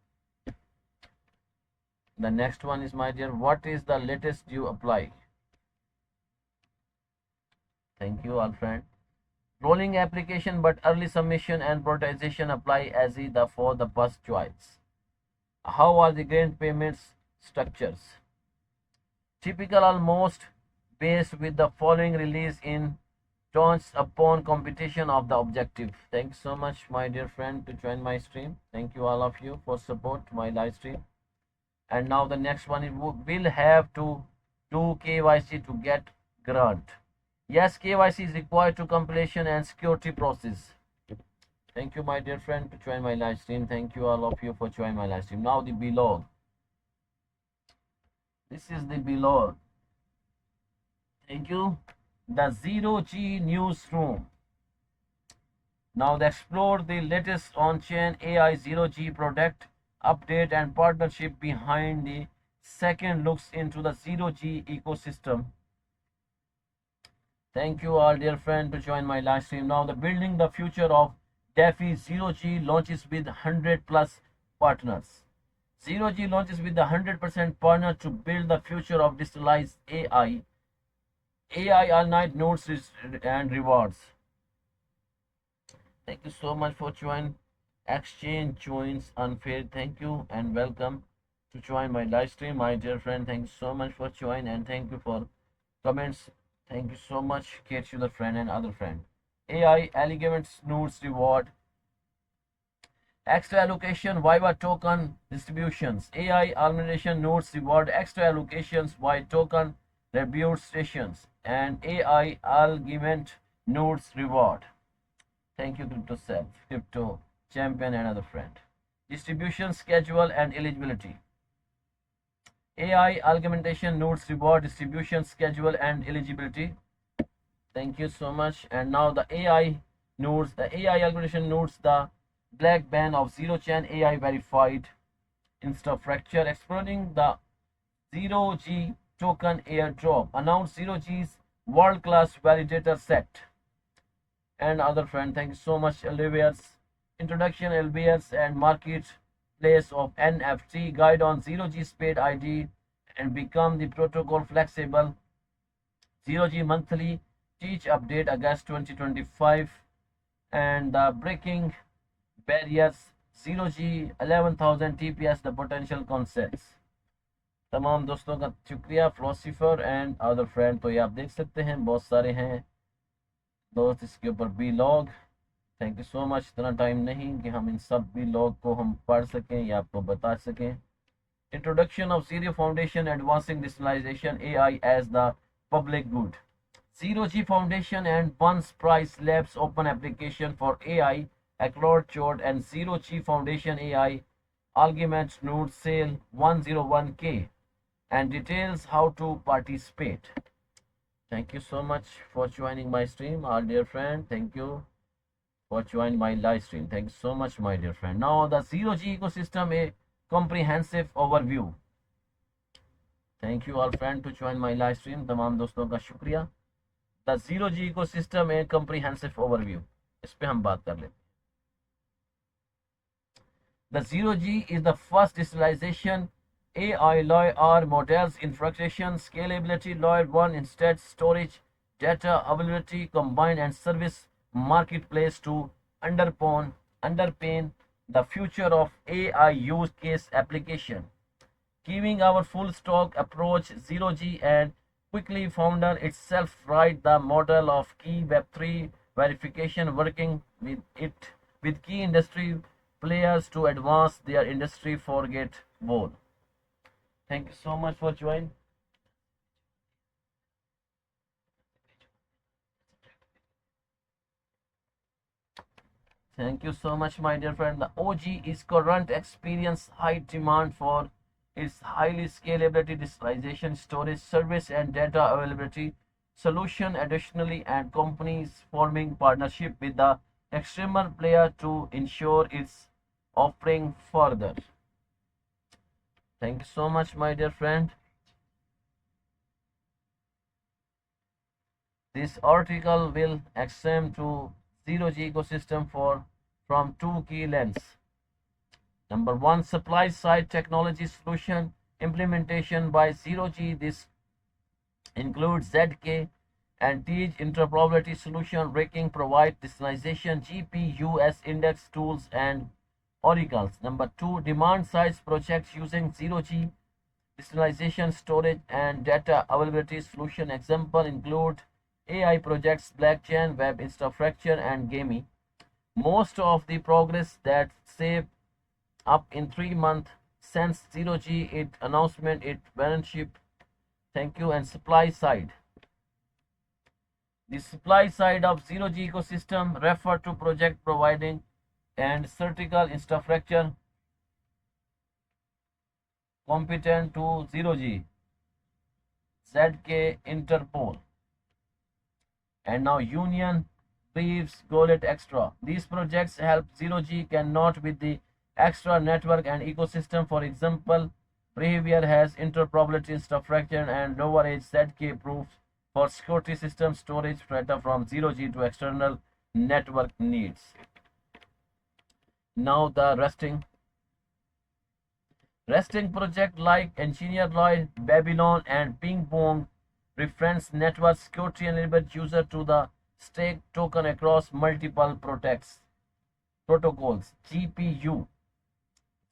The next one is, my dear, what is the latest you apply? Thank you, all friend. Rolling application, but early submission and prioritization apply as the for the first choice. How are the grant payments structures? Typical almost based with the following release in turns upon competition of the objective. Thanks so much, my dear friend, to join my stream. Thank you all of you for support my live stream. And now the next one is, will have to do KYC to get grant. Yes, KYC is required to completion and security process. Thank you, my dear friend, to join my live stream. Thank you all of you for joining my live stream. Now the below. This is the below. Thank you. The Zero G newsroom. Now they explore the latest on-chain AI Zero G product update and partnership behind the second looks into the Zero G ecosystem. Thank you all, dear friend, to join my live stream. Now the building the future of DeFi Zero G launches with 100 plus partners. Zero G launches with the 100% partner to build the future of digitalized AI. AI all night notes and rewards. Thank you so much for joining. Exchange joins unfair. Thank you and welcome to join my live stream, my dear friend. Thank you so much for joining and thank you for comments. Thank you so much, Kate, the friend and other friend. AI Elegant Nodes reward. Extra allocation Viva token distributions. AI augmentation nodes reward extra allocations by token review stations and AI augment nodes reward. Thank you, Crypto Self, Crypto Champion and other friend. Distribution schedule and eligibility. AI augmentation nodes reward distribution schedule and eligibility. Thank you so much. And now the AI nodes, the AI augmentation nodes, the black band of zero chain AI verified infrastructure, exploring the Zero G token airdrop, announced Zero G's world class validator set. And other friend, thank you so much. Olivia's introduction, LBS and marketplace of NFT guide on Zero G Spade ID and become the protocol flexible. Zero G monthly teach update August 2025 and the breaking barriers Zero G 11,000 TPS the potential concepts. तमाम दोस्तों का शुक्रिया, philosopher and other friend. तो ये आप देख सकते हैं बहुत सारे हैं दोस्त इसके ऊपर blog. Thank you so much. इतना टाइम नहीं कि हम इन सब बी लॉग को हम पढ़ सकें या आपको बता सकें। Introduction of Zero Foundation advancing digitalization AI as the public good. Zero G Foundation and Buns Price Labs open application for AI, Accord Chord and Zero G Foundation AI Argument Node Sale 101K and details how to participate. Thank you so much for joining my stream, our dear friend. Thank you for joining my live stream. Thank you so much, my dear friend. Now the Zero G ecosystem, a comprehensive overview. Thank you all friend to join my live stream. तमाम दोस्तों का शुक्रिया। The Zero G ecosystem a comprehensive overview, इस पे हम बात कर लेते हैं। The Zero G is the first digitalization AI layer are models, infrastructure, scalability, layer 1 instead storage, data availability combined and service marketplace to underpin the future of AI use case application. Giving our full stack approach, Zero G and quickly founder itself write the model of key Web3 verification, working with key industry players to advance their industry forget goal. Thank you so much for joining. Thank you so much, my dear friend. The OG is current experience high demand for its highly scalability, digitalization, storage, service, and data availability solution. Additionally, and companies forming partnership with the external player to ensure its offering further. Thank you so much, my dear friend. This article will extend to Zero G ecosystem from two key lenses. Number one, supply side technology solution implementation by Zero G. This includes ZK and TEAG interoperability solution, ranking, provide digitalization, GPUs, index tools, and oracles. Number two, demand side projects using Zero G digitalization, storage, and data availability solution. Example include AI projects, blockchain, web infrastructure, and gaming. Most of the progress that save up in 3 months since Zero G it announcement it partnership. Thank you. And supply side. The supply side of Zero G ecosystem refer to project providing and vertical infrastructure competent to Zero G, ZK, Interpol, and now Union, Briefs, Golet Extra. These projects help Zero G cannot with the extra network and ecosystem. For example, Behavior has interoperability infrastructure and lower edge ZK proofs for security system storage data from Zero G to external network needs. Now the resting project like Engineer Lloyd, Babylon, and Ping Pong reference network security and enable user to the stake token across multiple protocols. GPU.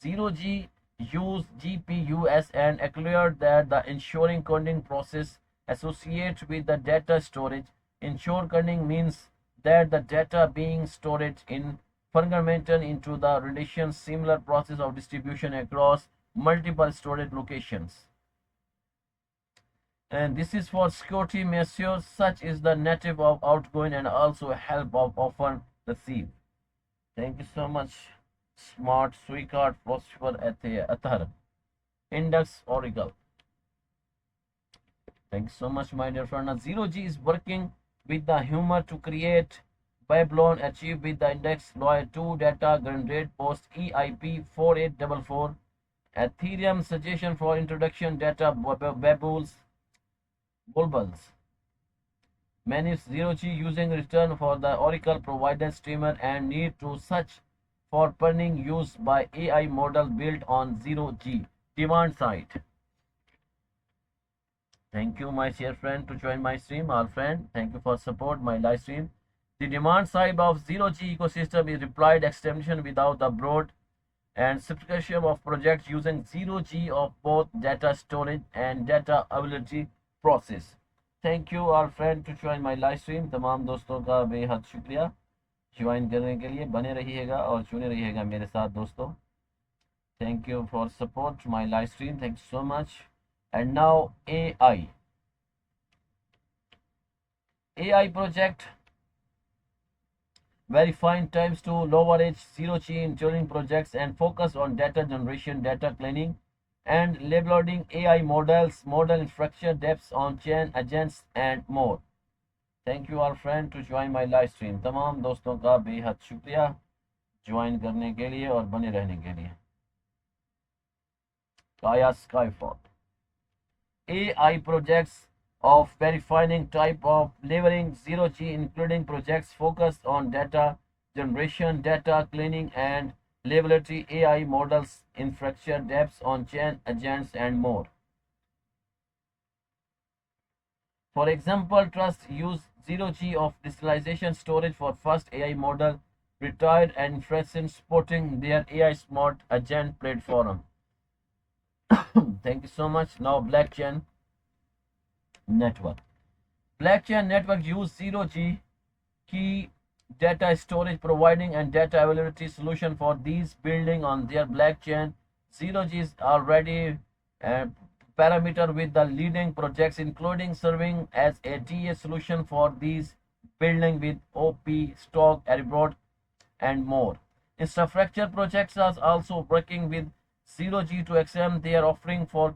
Zero G use GPU as an accelerator that the ensuring coding process associated with the data storage. Ensure coding means that the data being stored in fragmented into the relation similar process of distribution across multiple storage locations. And this is for security measures such as the native of outgoing and also help of often receive. Thank you so much, smart sweetheart philosopher Athar. Index Oracle. Thank you so much, my dear friend. Zero G is working with the humor to create Babylon achieved with the index layer 2 data generate post EIP 4844. Ethereum suggestion for introduction data bulbs. Manage Zero G using return for the Oracle provided streamer and need to search for burning use by AI model built on Zero G demand side. Thank you, my dear friend, to join my stream. Our friend, thank you for support my live stream. The demand side of Zero G ecosystem is replied extension without the broad and subscription of projects using Zero G of both data storage and data availability process. Thank you our friend to join my live stream. तमाम दोस्तों का बेहद शुक्रिया join करने के लिए। बने रहिएगा और जुड़े रहिएगा मेरे साथ दोस्तों। Thank you for support my live stream, thank you so much. And now AI project verifying times to lower edge Zero G ensuring projects and focus on data generation, data cleaning and labelling AI models, model infrastructure, depths on chain agents and more. Thank you our friend to join my live stream. तमाम दोस्तों का बेहद शुक्रिया join करने के लिए और बने रहने के लिए। Kaya Skyfall. AI projects of verifying type of leveraging Zero G including projects focused on data generation, data cleaning and Reliability, AI models, infrastructure, depths on chain agents, and more. For example, Trust used zero-G of digitalization storage for first AI model, retired and infrastructure supporting their AI smart agent platform. Thank you so much. Now, blockchain network. Blockchain network use zero-G key data storage providing and data availability solution for these building on their blockchain. Zero-G is already parameter with the leading projects including serving as a DA solution for these building with OP, stock, Aribot and more. Infrastructure projects are also working with zero-G to extend their offering for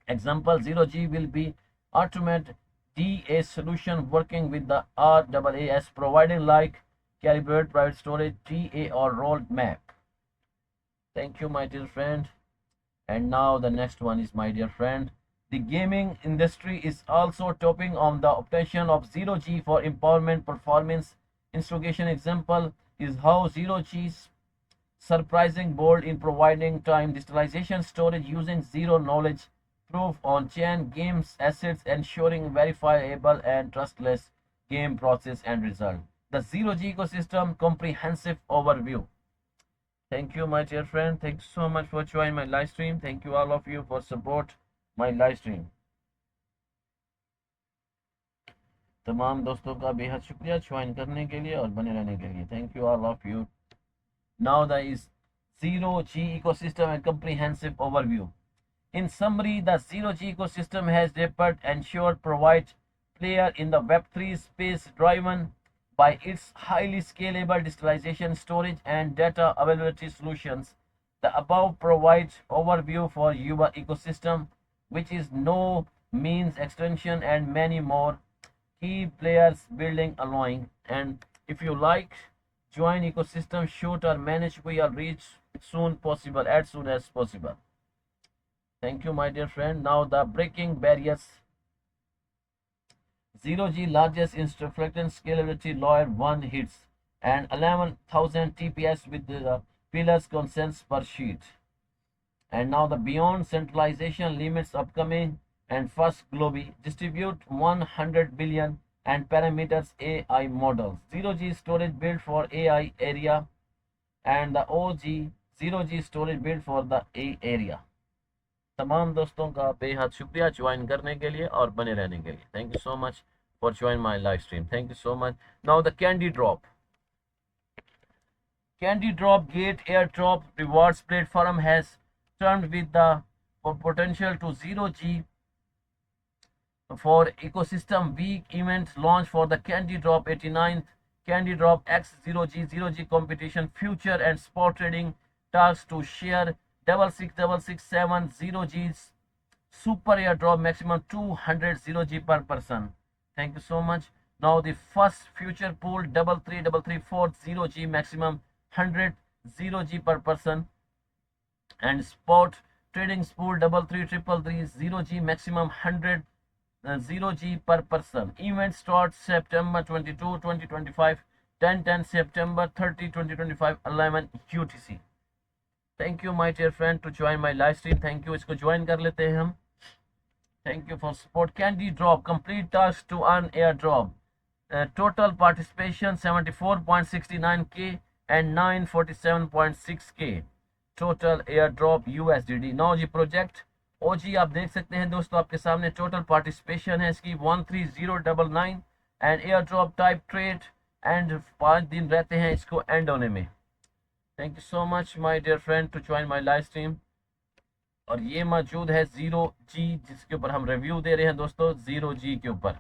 example, zero-G will be automate DA solution working with the RAAS providing like calibrate private storage, TA or roadmap. Thank you, my dear friend. And now the next one is, my dear friend, the gaming industry is also topping on the obtention of zero-G for empowerment performance. Instigation example is how zero-G's surprising bold in providing time digitalization storage using zero knowledge proof on chain games assets, ensuring verifiable and trustless game process and result. The zero-G ecosystem comprehensive overview. Thank you, my dear friend. Thank you so much for joining my live stream. Thank you all of you for support my live stream. तमाम दोस्तों का बेहद शुक्रिया join करने के लिए और बने रहने के लिए. Thank you all of you. Now there is zero-G ecosystem and comprehensive overview. In summary, the zero-G ecosystem has developed and provide player in the Web3 space driven by its highly scalable digitalization, storage, and data availability solutions. The above provides overview for your ecosystem, which is no means extension and many more key players building allowing. And if you like, join ecosystem shoot or manage, we will reach soon possible as soon as possible. Thank you, my dear friend. Now the breaking barriers. Zero-G largest infrastructure scalability layer 1 hits and 11,000 TPS with the pillars consensus per sheet. And now the beyond centralization limits upcoming and first globally distribute 100 billion and parameters AI models. Zero-G storage built for AI area and the OG zero-G storage built for the A area. तमाम दोस्तों का बेहद शुक्रिया join करने के लिए और बने रहने के लिए. Thank you so much for join my live stream. Thank you so much. Now the candy drop Gate air drop rewards platform has turned with the potential to zero-G for ecosystem week event launch for the Candy Drop 89th Candy Drop X zero-G competition future and spot trading tasks to share 66667 zero-G's super airdrop maximum 200 zero-G per person. Thank you so much. Now the first future pool 33334 zero-G maximum 100 zero-G per person and spot trading pool 33333 zero-G maximum 100 zero-G per person. Event starts September 22, 2025, 10 September 30, 2025, 11 UTC. Thank you, my dear friend, to join my live stream. Thank you. इसको join कर लेते हैं हम. Thank you for support. Candy Drop complete task to earn airdrop. Total participation 74.69k and 947.6k. Total airdrop USDD. Now ji project OG आप देख सकते हैं दोस्तों आपके सामने. टोटल पार्टिसिपेशन है इसकी 13099 and air drop type trade and 5 दिन रहते हैं इसको एंड होने में. Thank you so much my dear friend to join my live stream. और ये मौजूद है zero-G जिसके ऊपर हम रिव्यू दे रहे हैं दोस्तों, zero-G के ऊपर.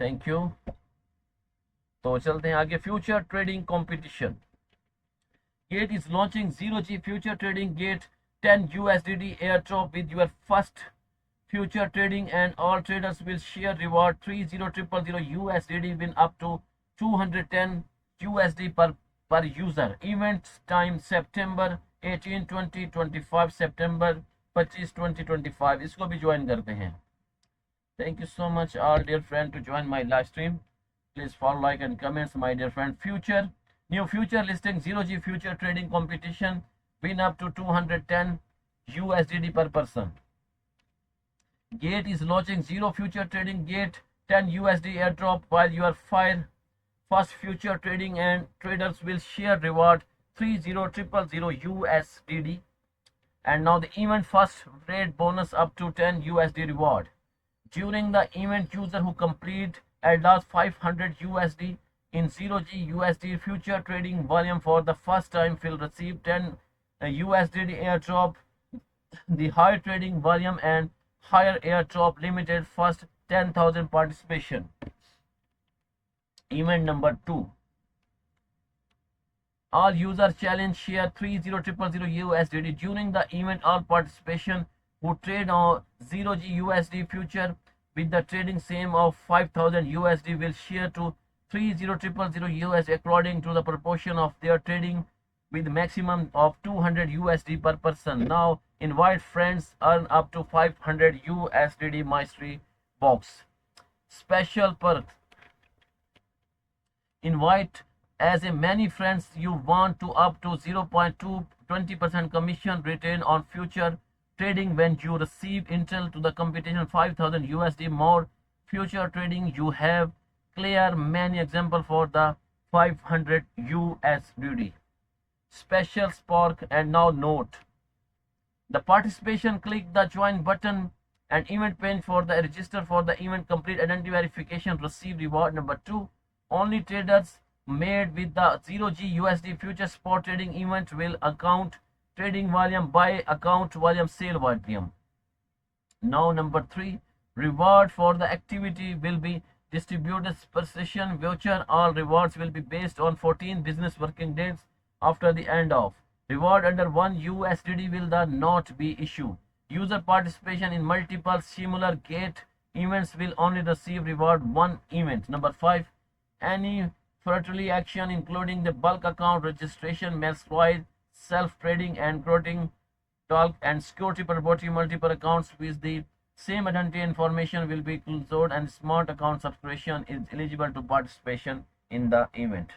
Thank you. तो चलते हैं आगे. Future trading competition. Gate is launching zero-G future trading gate 10 USDD airdrop with your first future trading and all traders will share reward 30000 USDD win up to 210 USD per user. Event time September 18 2025 September 25 2025. इसको भी join करते हैं. Thank you so much all dear friend to join my live stream. Please follow, like and comments my dear friend. Future New future listing 0G future trading competition win up to 210 USDD per person. Gate is launching zero future trading Gate 10 USD airdrop while you are fire first future trading and traders will share reward 30000 USDD. And now the event first trade bonus up to 10 USD reward. During the event, user who complete at last 500 USD in 0G USD future trading volume for the first time will receive 10 USD airdrop. The high trading volume and higher airdrop limited first 10,000 participation. Event number 2. All user challenge share 30000 USDD during the event. All participation who trade on 0G USD future with the trading same of 5000 USD will share to 30000 USD according to the proportion of their trading with maximum of 200 USD per person. Now invite friends, earn up to 500 USDD mystery box. Special perk. Invite as a many friends you want to up to 0.20% commission return on future trading when you receive intel to the competition 5000 USD more future trading. You have clear many example for the 500 USDD. Special spark. And now note the participation, click the join button and event page for the register for the event, complete identity verification, receive reward. Number 2, only traders made with the 0G USD future spot trading event will account trading volume by account volume sale volume. Now number 3, reward for the activity will be distributed per session voucher. All rewards will be based on 14 business working days after the end of. Reward under 1 USDD will not be issued. User participation in multiple similar Gate events will only receive reward 1 event. Number 5, any fraudulent action including the bulk account registration, mail self-trading and quoting talk and security property multiple accounts with the same identity information will be closed and smart account subscription is eligible to participation in the event.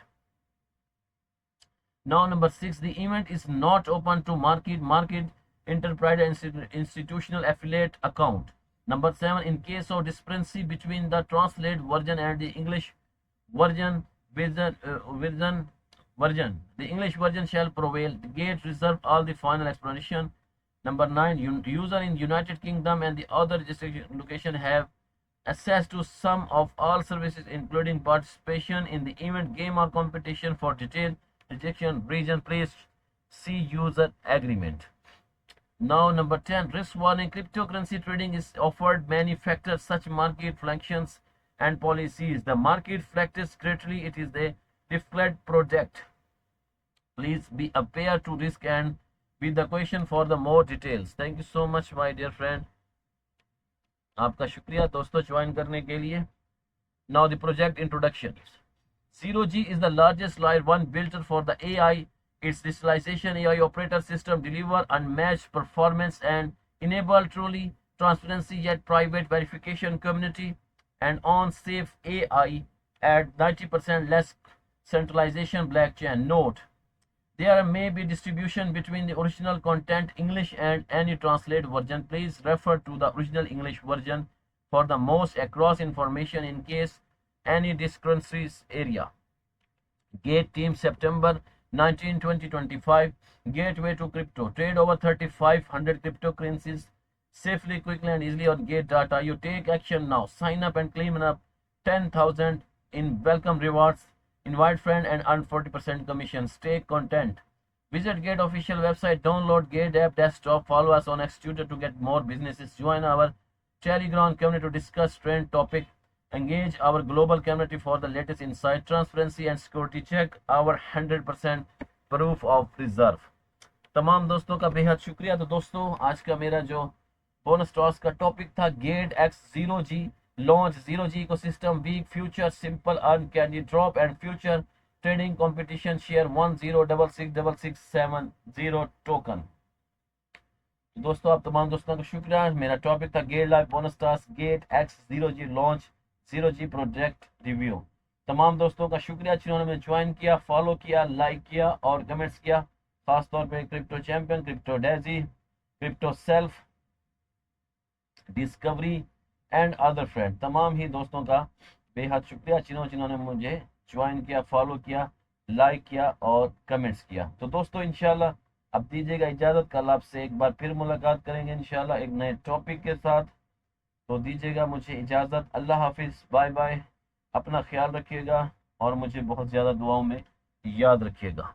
Now number 6, the event is not open to market enterprise institutional affiliate account. Number 7, in case of discrepancy between the translated version and the English version, the English version shall prevail. The Gate reserve all the final explanation. Number 9, user in United Kingdom and the other registration location have access to some of all services including participation in the event, game or competition. For detailed rejection region, please see user agreement. Now number 10, risk warning. Cryptocurrency trading is offered many factors such market fluctuations and policies. The market fluctuates greatly. It is a difficult project. Please be aware to risk and with the question for the more details. Thank you so much my dear friend. आपका शुक्रिया दोस्तों join करने के लिए. Now the project introduction. 0G is the largest layer 1 builder for the AI. Its digitalization AI operator system deliver unmatched performance and enable truly transparency yet private verification community and on safe AI at 90% less centralization blockchain. Note, there may be distribution between the original content English and any translate version. Please refer to the original English version for the most across information in case any discrepancies area. Gate team September 19, 2025. Gateway to crypto. Trade over 3,500 cryptocurrencies safely, quickly and easily on Gate data. You take action now. Sign up and claim up 10,000 in welcome rewards. Invite friend and earn 40% commission. Stay content. Visit Gate official website. Download Gate app desktop. Follow us on X Twitter to get more businesses. Join our Telegram community to discuss trend topic. Engage our global community for the latest insight, transparency and security. Check our 100% proof of reserve. तमाम दोस्तों का बेहद शुक्रिया. तो दोस्तों आज का मेरा जो बोनस टॉस का टॉपिक था Gate X 0G launch 0G ecosystem week future simple earn candy drop and future trading competition share 10666670 token. दोस्तों आप तमाम दोस्तों का शुक्रिया. मेरा टॉपिक था Gate Live bonus toss Gate X 0G launch 0G project review. तमाम दोस्तों का शुक्रिया जिन्होंने मुझे ज्वाइन किया, फॉलो किया, लाइक किया और कमेंट्स किया। खास तौर पे crypto champion, crypto Daisy, crypto self, discovery and other friend, तमाम ही दोस्तों का बेहद शुक्रिया जिन्होंने मुझे ज्वाइन किया, फॉलो किया, लाइक किया और कमेंट्स किया। तो दोस्तों इंशाल्लाह अब दीजिएगा इजाज़त, कल आपसे एक बार फिर मुलाकात करेंगे इंशाल्लाह एक नए टॉपिक के साथ। तो दीजिएगा मुझे इजाज़त, अल्लाह हाफिज़, बाय बाय, अपना ख्याल रखिएगा और मुझे बहुत ज़्यादा दुआओं में याद रखिएगा।